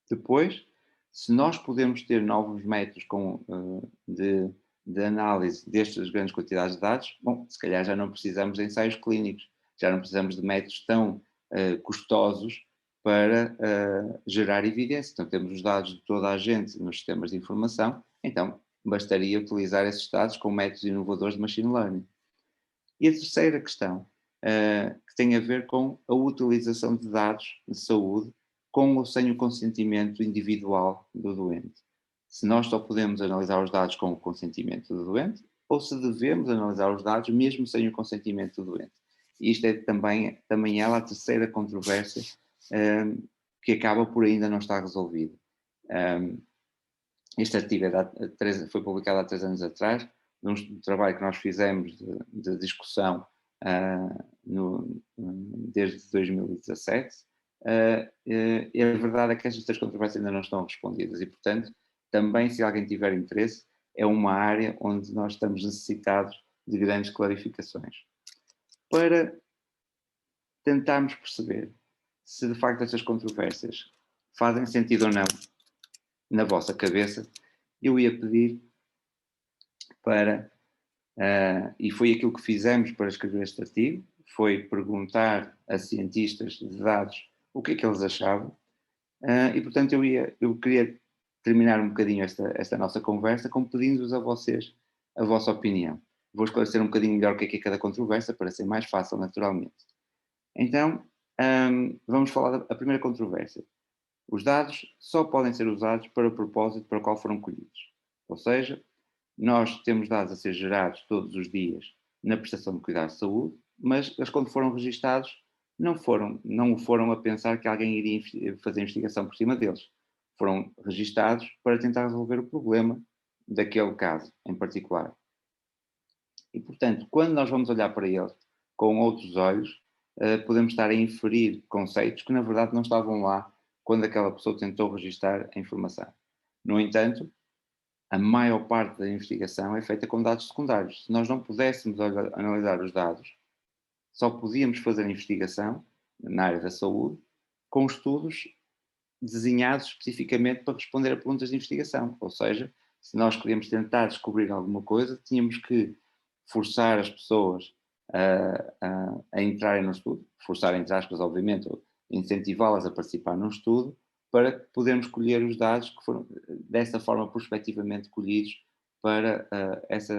Depois, se nós podemos ter novos métodos de análise destas grandes quantidades de dados, bom, se calhar já não precisamos de ensaios clínicos, já não precisamos de métodos tão custosos para gerar evidência. Então, temos os dados de toda a gente nos sistemas de informação, então bastaria utilizar esses dados com métodos inovadores de machine learning. E a terceira questão, que tem a ver com a utilização de dados de saúde com ou sem o consentimento individual do doente. Se nós só podemos analisar os dados com o consentimento do doente, ou se devemos analisar os dados mesmo sem o consentimento do doente. E isto é também ela a terceira controvérsia que acaba por ainda não estar resolvida. Este artigo foi publicado há 3 anos atrás, num trabalho que nós fizemos de discussão desde 2017, e a verdade é que estas 3 controvérsias ainda não estão respondidas e, portanto, também, se alguém tiver interesse, é uma área onde nós estamos necessitados de grandes clarificações. Para tentarmos perceber se de facto estas controvérsias fazem sentido ou não na vossa cabeça, eu ia pedir para, e foi aquilo que fizemos para escrever este artigo, foi perguntar a cientistas de dados o que é que eles achavam, e portanto eu queria terminar um bocadinho esta nossa conversa com pedindo-vos a vocês a vossa opinião. Vou esclarecer um bocadinho melhor o que é cada controvérsia para ser mais fácil naturalmente. Então, vamos falar da primeira controvérsia. Os dados só podem ser usados para o propósito para o qual foram colhidos. Ou seja, nós temos dados a ser gerados todos os dias na prestação de cuidados de saúde, mas eles quando foram registados não o foram a pensar que alguém iria fazer investigação por cima deles. Foram registados para tentar resolver o problema daquele caso em particular. E, portanto, quando nós vamos olhar para eles com outros olhos, podemos estar a inferir conceitos que na verdade não estavam lá quando aquela pessoa tentou registar a informação. No entanto, a maior parte da investigação é feita com dados secundários. Se nós não pudéssemos analisar os dados, só podíamos fazer investigação na área da saúde com estudos desenhados especificamente para responder a perguntas de investigação. Ou seja, se nós queríamos tentar descobrir alguma coisa, tínhamos que forçar as pessoas a entrarem no estudo, forçar entre aspas, obviamente, ou incentivá-las a participar no estudo, para podermos colher os dados que foram dessa forma prospectivamente colhidos para essa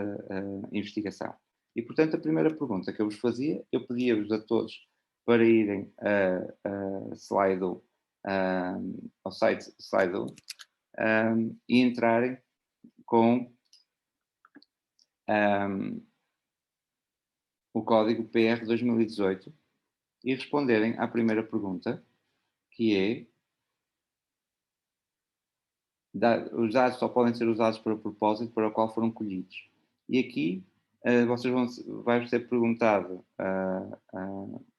investigação. E, portanto, a primeira pergunta que eu vos fazia, eu pedia-vos a todos para irem ao site Slido e entrarem com o código PR 2018 e responderem à primeira pergunta, que é: os dados só podem ser usados para o propósito para o qual foram colhidos. E aqui vai ser perguntado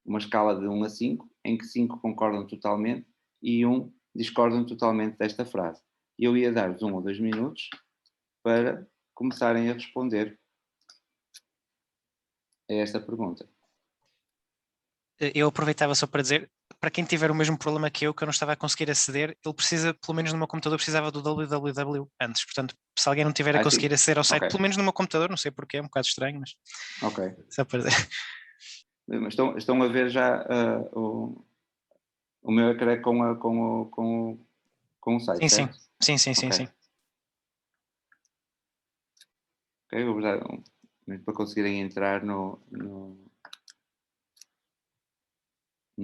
uma escala de 1 a 5, em que 5 concordam totalmente e 1 discordam totalmente desta frase. E eu ia dar-vos 1 ou 2 minutos para começarem a responder a esta pergunta. Eu aproveitava só para dizer, para quem tiver o mesmo problema que eu não estava a conseguir aceder, ele precisa, pelo menos no meu computador, precisava do www antes. Portanto, se alguém não tiver a conseguir aceder ao site, okay, pelo menos no meu computador, não sei porquê, é um bocado estranho, mas... Ok. Só para dizer. Mas estão a ver já o meu ecrã com o site, sim, certo? Sim. Ok, vou-vos dar para conseguirem entrar no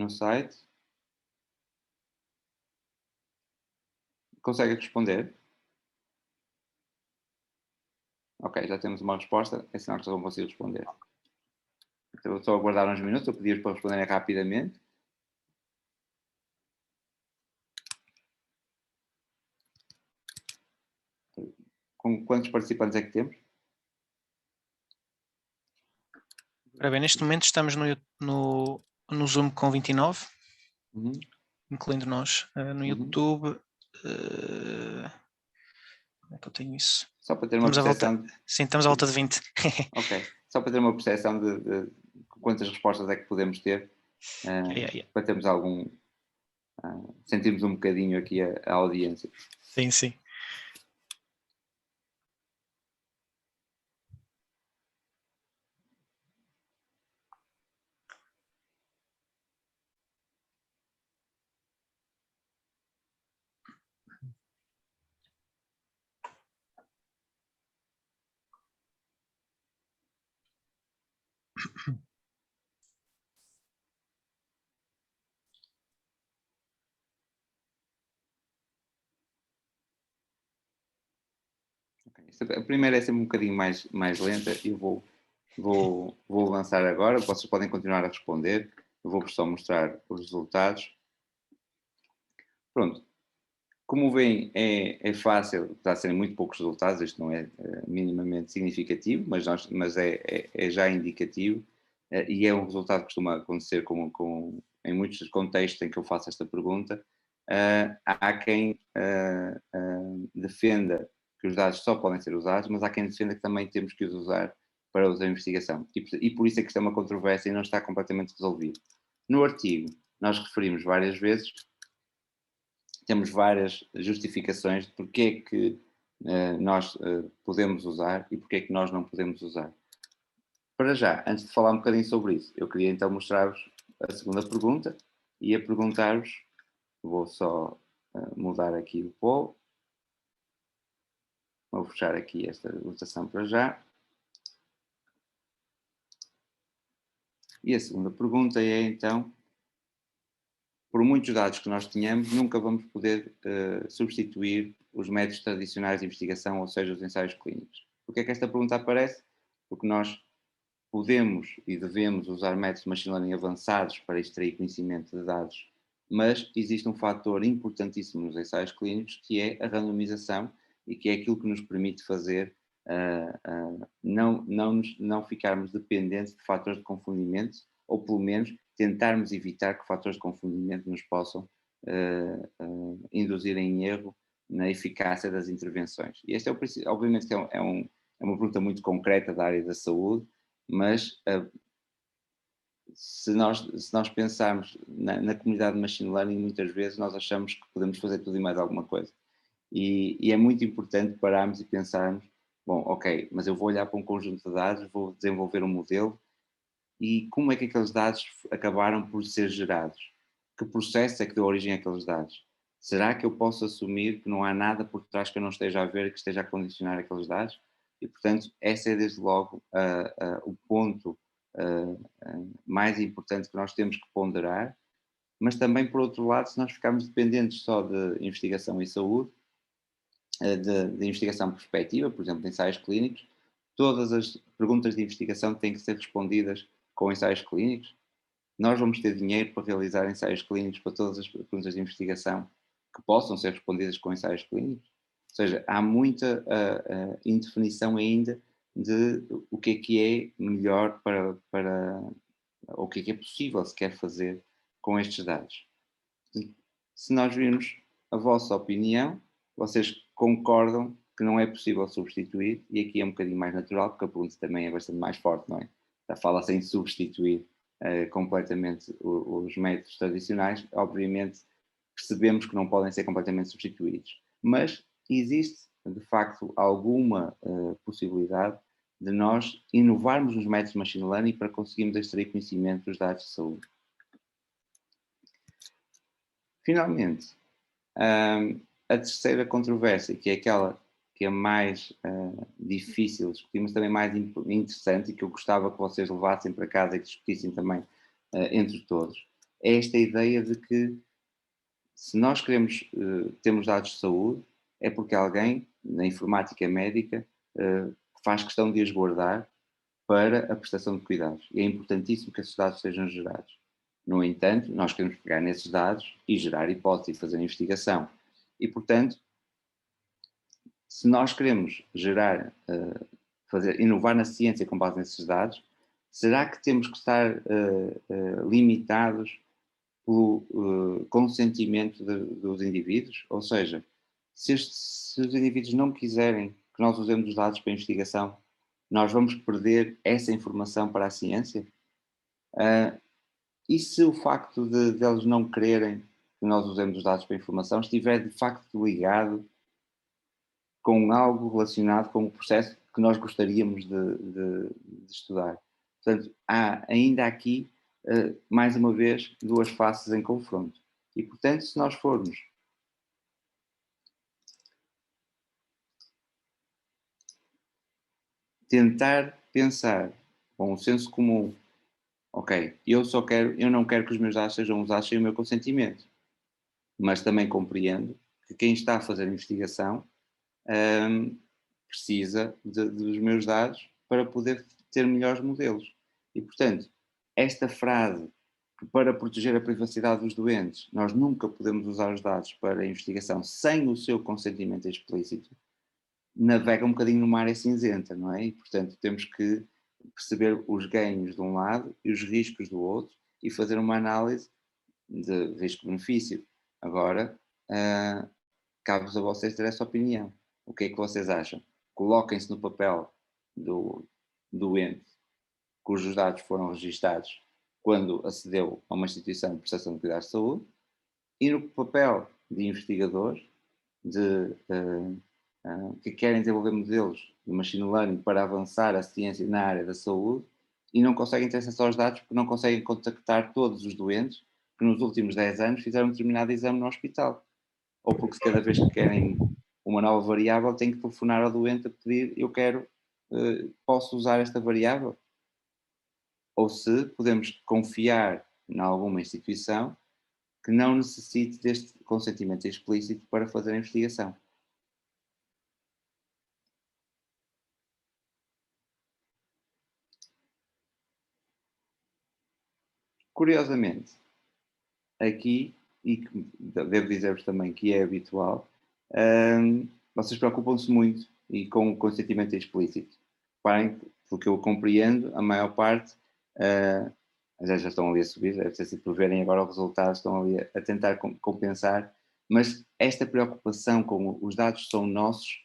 site. Consegue responder? Ok, Ok, já temos uma resposta, é sinal que eu não consigo responder. Então, eu estou a aguardar uns minutos, eu pedi-vos para responderem rapidamente. Com quantos participantes é que temos? Ora bem, neste momento estamos no Zoom com 29, incluindo nós. No YouTube, como é que eu tenho isso? Só para ter uma percepção. Sim, estamos à volta de 20. Ok, só para ter uma percepção de quantas respostas é que podemos ter, para termos algum. Sentirmos um bocadinho aqui a audiência. Sim, sim. Okay. A primeira é sempre um bocadinho mais lenta e vou lançar agora. Vocês podem continuar a responder. Eu vou só mostrar os resultados. Pronto. Como veem, é fácil, está a serem muito poucos resultados, isto não é minimamente significativo, mas é já indicativo, e é um resultado que costuma acontecer em muitos contextos em que eu faço esta pergunta. Há quem defenda que os dados só podem ser usados, mas há quem defenda que também temos que os usar para outra investigação. E por isso é que isto é uma controvérsia e não está completamente resolvido. No artigo, nós referimos várias vezes, temos várias justificações de porque é que nós podemos usar e porque é que nós não podemos usar. Para já, antes de falar um bocadinho sobre isso, eu queria então mostrar-vos a segunda pergunta e a perguntar-vos, vou só mudar aqui o poll, vou fechar aqui esta votação para já. E a segunda pergunta é então, por muitos dados que nós tenhamos, nunca vamos poder substituir os métodos tradicionais de investigação, ou seja, os ensaios clínicos. Porquê é que esta pergunta aparece? Porque nós podemos e devemos usar métodos de machine learning avançados para extrair conhecimento de dados, mas existe um fator importantíssimo nos ensaios clínicos que é a randomização e que é aquilo que nos permite fazer não ficarmos dependentes de fatores de confundimento, ou pelo menos tentarmos evitar que fatores de confundimento nos possam induzir em erro na eficácia das intervenções. E este obviamente que é uma pergunta muito concreta da área da saúde, mas se nós pensarmos na comunidade de machine learning, muitas vezes nós achamos que podemos fazer tudo e mais alguma coisa. E é muito importante pararmos e pensarmos, bom, ok, mas eu vou olhar para um conjunto de dados, vou desenvolver um modelo, e como é que aqueles dados acabaram por ser gerados? Que processo é que deu origem àqueles dados? Será que eu posso assumir que não há nada por trás que eu não esteja a ver e que esteja a condicionar aqueles dados? E, portanto, esse é desde logo o ponto mais importante que nós temos que ponderar, mas também, por outro lado, se nós ficarmos dependentes só de investigação e saúde, de investigação prospectiva, por exemplo, de ensaios clínicos, todas as perguntas de investigação têm que ser respondidas com ensaios clínicos. Nós vamos ter dinheiro para realizar ensaios clínicos para todas as perguntas de investigação que possam ser respondidas com ensaios clínicos. Ou seja, há muita indefinição ainda de o que é melhor para o que é possível se quer fazer com estes dados. Se nós virmos a vossa opinião, vocês concordam que não é possível substituir, e aqui é um bocadinho mais natural, porque a pergunta também é bastante mais forte, não é? Fala-se em substituir completamente os métodos tradicionais. Obviamente percebemos que não podem ser completamente substituídos, mas existe de facto alguma possibilidade de nós inovarmos nos métodos de machine learning para conseguirmos extrair conhecimento dos dados de saúde. Finalmente, a terceira controvérsia, que é aquela que é mais difícil de discutir, mas também mais interessante, e que eu gostava que vocês levassem para casa e que discutissem também entre todos, é esta ideia de que se nós temos dados de saúde, é porque alguém, na informática médica, faz questão de as guardar para a prestação de cuidados. E é importantíssimo que esses dados sejam gerados. No entanto, nós queremos pegar nesses dados e gerar hipóteses e fazer investigação. E, portanto, se nós queremos gerar, inovar na ciência com base nesses dados, será que temos que estar limitados pelo consentimento dos indivíduos? Ou seja, se os indivíduos não quiserem que nós usemos os dados para a investigação, nós vamos perder essa informação para a ciência? E se o facto de eles não quererem que nós usemos os dados para a informação estiver de facto ligado com algo relacionado com o processo que nós gostaríamos de estudar? Portanto, há ainda aqui, mais uma vez, duas faces em confronto. E, portanto, se nós formos tentar pensar com o senso comum, ok, eu não quero que os meus dados sejam usados sem o meu consentimento, mas também compreendo que quem está a fazer a investigação precisa dos meus dados para poder ter melhores modelos. E, portanto, esta frase que para proteger a privacidade dos doentes nós nunca podemos usar os dados para a investigação sem o seu consentimento explícito, navega um bocadinho numa área cinzenta, não é? E, portanto, temos que perceber os ganhos de um lado e os riscos do outro e fazer uma análise de risco-benefício. Agora, cabe-vos a vocês ter essa opinião. O que é que vocês acham? Coloquem-se no papel do doente cujos dados foram registados quando acedeu a uma instituição de prestação de cuidados de saúde e no papel de investigadores que querem desenvolver modelos de machine learning para avançar a ciência na área da saúde e não conseguem ter acesso aos dados porque não conseguem contactar todos os doentes que nos últimos 10 anos fizeram um determinado exame no hospital. Ou porque cada vez que querem uma nova variável têm que telefonar ao doente a pedir posso usar esta variável? Ou se podemos confiar em alguma instituição que não necessite deste consentimento explícito para fazer a investigação. Curiosamente, aqui, e devo dizer-vos também que é habitual, vocês preocupam-se muito e com o consentimento explícito. Reparem, pelo que eu compreendo, a maior parte, já estão ali a subir, deve ser por verem agora o resultado, estão ali a tentar compensar, mas esta preocupação com os dados são nossos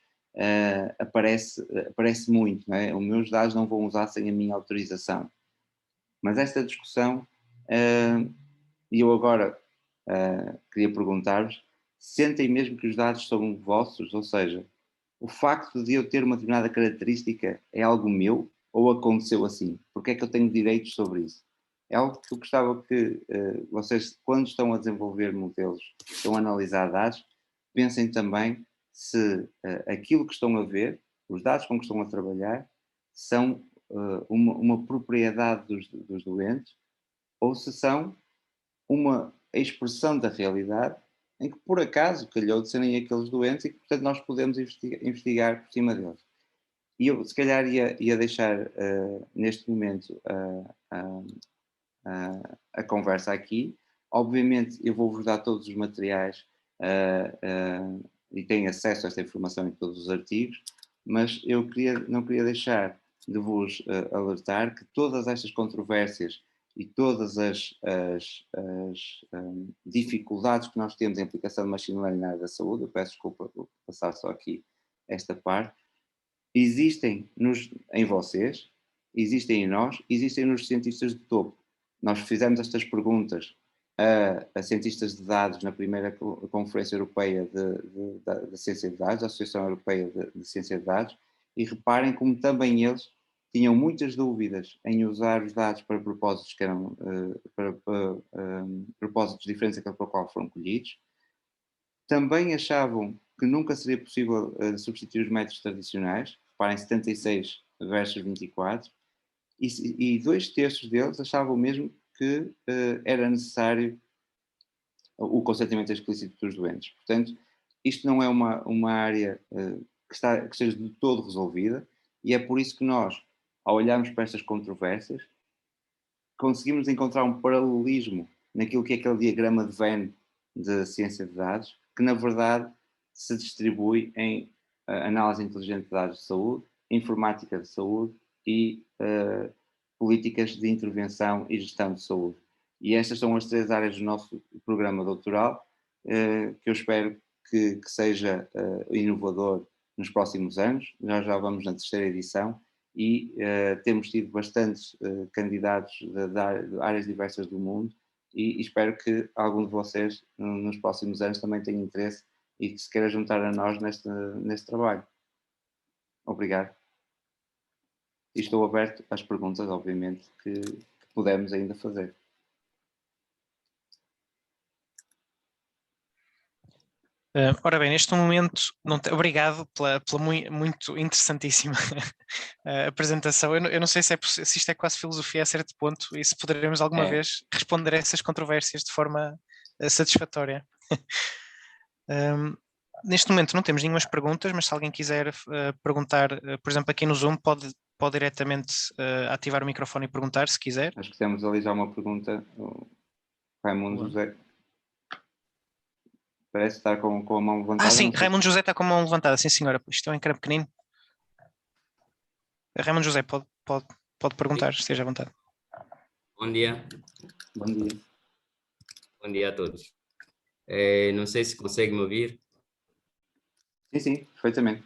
aparece muito, não é? Os meus dados não vão usar sem a minha autorização. Mas esta discussão, e eu agora queria perguntar-vos, sentem mesmo que os dados são vossos? Ou seja, o facto de eu ter uma determinada característica é algo meu ou aconteceu assim? Porque é que eu tenho direitos sobre isso? É algo que eu gostava que vocês, quando estão a desenvolver modelos, estão a analisar dados, pensem também se aquilo que estão a ver, os dados com que estão a trabalhar, são uma propriedade dos doentes ou se são uma expressão da realidade em que por acaso calhou de serem aqueles doentes e que portanto nós podemos investigar por cima deles. E eu se calhar ia deixar neste momento a conversa aqui. Obviamente eu vou-vos dar todos os materiais e têm acesso a esta informação em todos os artigos, mas eu não queria deixar de vos alertar que todas estas controvérsias e todas as dificuldades que nós temos em aplicação de machine learning na área da saúde, eu peço desculpa por passar só aqui esta parte, existem em vocês, existem em nós, existem nos cientistas de topo. Nós fizemos estas perguntas a cientistas de dados na primeira Conferência Europeia de Ciência de Dados, a Associação Europeia de Ciência de Dados, e reparem como também eles tinham muitas dúvidas em usar os dados para propósitos que eram propósitos diferentes daquele para o qual foram colhidos. Também achavam que nunca seria possível substituir os métodos tradicionais, reparem 76 versus 24, e 2/3 deles achavam mesmo que era necessário o consentimento explícito dos doentes. Portanto, isto não é uma área que esteja de todo resolvida E é por isso que nós, ao olharmos para estas controvérsias, conseguimos encontrar um paralelismo naquilo que é aquele diagrama de Venn de ciência de dados, que na verdade se distribui em análise inteligente de dados de saúde, informática de saúde e políticas de intervenção e gestão de saúde. E estas são as 3 áreas do nosso programa doutoral, que eu espero que seja inovador nos próximos anos. Nós já vamos na 3ª edição e temos tido bastantes candidatos de áreas diversas do mundo e espero que algum de vocês nos próximos anos também tenha interesse e que se queira juntar a nós neste trabalho. Obrigado. E estou aberto às perguntas, obviamente, que pudermos ainda fazer. Ora bem, neste momento, obrigado pela muito interessantíssima apresentação. Eu não sei se isto é quase filosofia a certo ponto e se poderemos alguma vez responder a essas controvérsias de forma satisfatória. Neste momento não temos nenhumas perguntas, mas se alguém quiser perguntar, por exemplo, aqui no Zoom, pode diretamente ativar o microfone e perguntar, se quiser. Acho que temos ali já uma pergunta. O Raimundo José parece estar com a mão levantada. Sim, Raimundo José está com a mão levantada, sim senhora. Isto é um ecrã pequenino. Raimundo José, pode perguntar, esteja à vontade. Bom dia. Bom dia. Bom dia a todos. Não sei se consegue me ouvir. Sim, perfeitamente.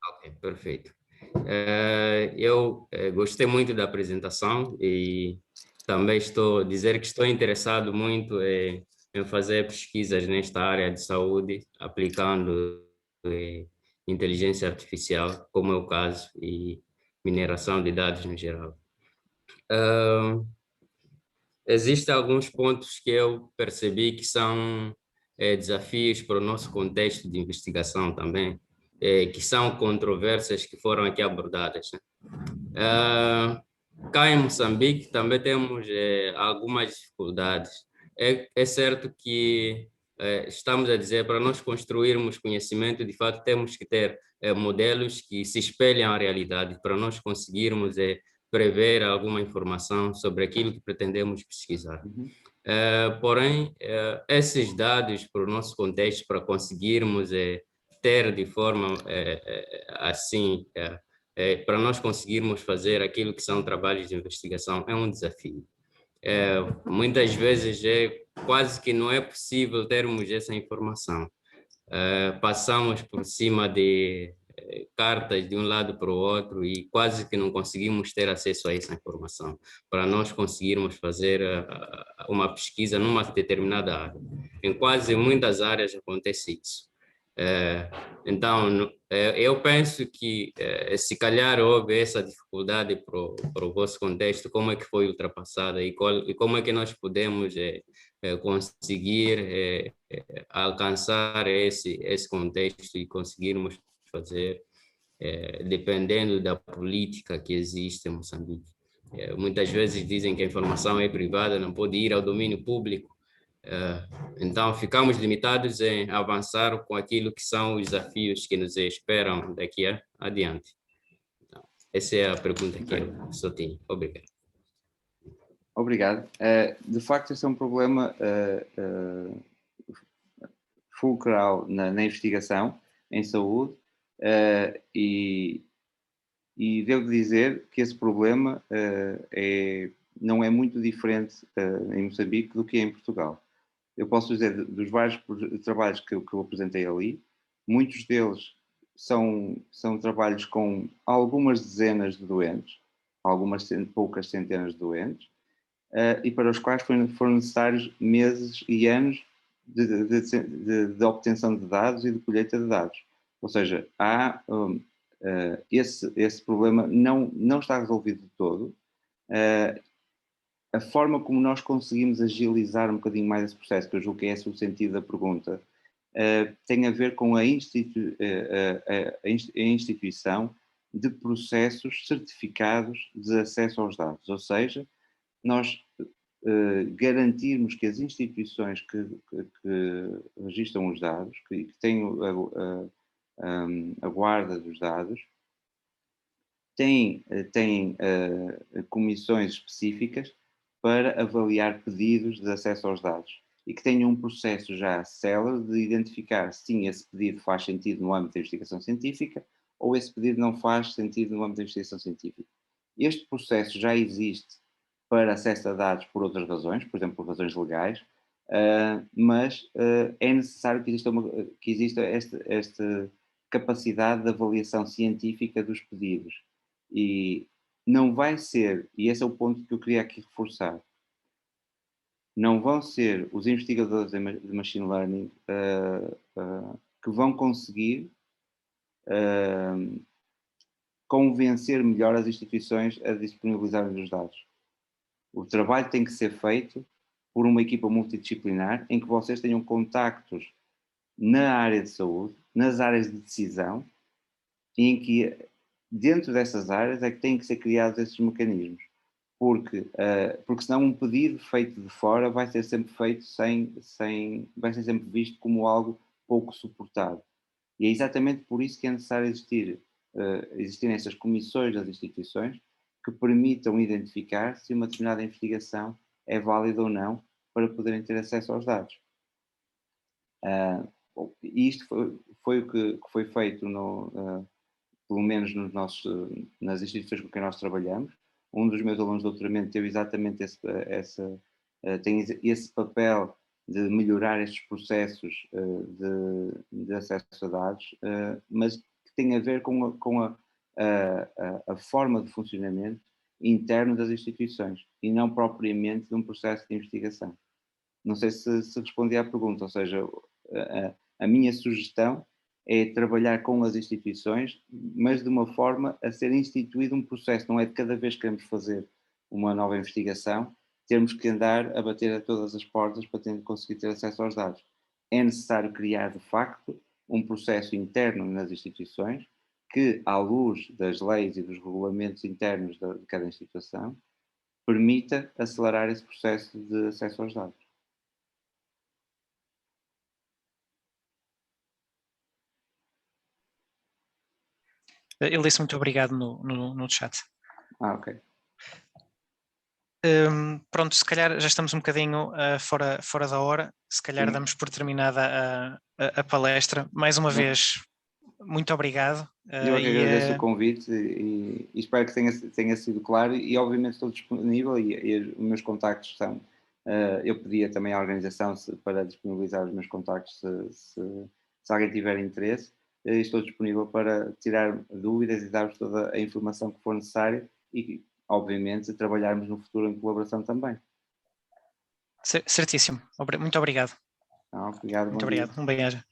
Ok, perfeito. Eu gostei muito da apresentação e também estou a dizer que estou interessado muito em fazer pesquisas nesta área de saúde, aplicando inteligência artificial, como é o caso, e mineração de dados no geral. Existem alguns pontos que eu percebi que são desafios para o nosso contexto de investigação também, que são controvérsias que foram aqui abordadas, né? Cá em Moçambique também temos algumas dificuldades. É certo que estamos a dizer, para nós construirmos conhecimento, de fato, temos que ter modelos que se espelham à realidade, para nós conseguirmos prever alguma informação sobre aquilo que pretendemos pesquisar. Porém, esses dados para o nosso contexto, para conseguirmos ter de forma assim, para nós conseguirmos fazer aquilo que são trabalhos de investigação, é um desafio. Muitas vezes quase que não é possível termos essa informação. Passamos por cima de cartas de um lado para o outro e quase que não conseguimos ter acesso a essa informação para nós conseguirmos fazer uma pesquisa numa determinada área. Em quase muitas áreas acontece isso. Então, eu penso que se calhar houve essa dificuldade para o vosso contexto, como é que foi ultrapassada e como é que nós podemos conseguir alcançar esse contexto e conseguirmos fazer, dependendo da política que existe em Moçambique. Muitas vezes dizem que a informação é privada, não pode ir ao domínio público. Então, ficamos limitados em avançar com aquilo que são os desafios que nos esperam daqui adiante. Então, essa é a pergunta que eu só tinha. Obrigado. Obrigado. De facto, esse é um problema fulcral na investigação em saúde e devo dizer que esse problema não é muito diferente em Moçambique do que em Portugal. Eu posso dizer, dos vários trabalhos que eu apresentei ali, muitos deles são trabalhos com algumas dezenas de doentes, poucas centenas de doentes, e para os quais foram necessários meses e anos de obtenção de dados e de colheita de dados. Ou seja, esse problema não está resolvido de todo. A forma como nós conseguimos agilizar um bocadinho mais esse processo, que eu julgo que é esse o sentido da pergunta, tem a ver com a instituição de processos certificados de acesso aos dados. Ou seja, nós garantirmos que as instituições que registram os dados, que têm a guarda dos dados, têm comissões específicas para avaliar pedidos de acesso aos dados e que tenham um processo já célere de identificar se sim, esse pedido faz sentido no âmbito da investigação científica ou esse pedido não faz sentido no âmbito da investigação científica. Este processo já existe para acesso a dados por outras razões, por exemplo, por razões legais, mas é necessário que exista esta capacidade de avaliação científica dos pedidos. E não vai ser, e esse é o ponto que eu queria aqui reforçar, não vão ser os investigadores de machine learning que vão conseguir convencer melhor as instituições a disponibilizarem os dados. O trabalho tem que ser feito por uma equipa multidisciplinar em que vocês tenham contactos na área de saúde, nas áreas de decisão, e em que dentro dessas áreas é que têm que ser criados esses mecanismos. Porque senão um pedido feito de fora vai ser sempre feito vai ser sempre visto como algo pouco suportado. E é exatamente por isso que é necessário existirem essas comissões das instituições que permitam identificar se uma determinada investigação é válida ou não para poderem ter acesso aos dados. E isto foi o que foi feito, pelo menos nas instituições com quem nós trabalhamos. Um dos meus alunos de doutoramento teve exatamente tem esse papel de melhorar estes processos de acesso a dados, mas que tem a ver com a forma de funcionamento interno das instituições e não propriamente de um processo de investigação. Não sei se respondi à pergunta, ou seja, a minha sugestão é trabalhar com as instituições, mas de uma forma a ser instituído um processo, não é de cada vez que queremos fazer uma nova investigação, termos que andar a bater a todas as portas para conseguir ter acesso aos dados. É necessário criar, de facto, um processo interno nas instituições que, à luz das leis e dos regulamentos internos de cada instituição, permita acelerar esse processo de acesso aos dados. Ele disse muito obrigado no chat. Ok. Pronto, se calhar já estamos um bocadinho fora da hora, se calhar damos por terminada a palestra. Mais uma vez, muito obrigado. Eu agradeço o convite e espero que tenha sido claro e obviamente estou disponível e os meus contactos estão. Eu pedi também à organização para disponibilizar os meus contactos se alguém tiver interesse. Estou disponível para tirar dúvidas e dar-vos toda a informação que for necessária e, obviamente, trabalharmos no futuro em colaboração também. Certíssimo. Muito obrigado. Obrigado. Muito obrigado. Um beijo.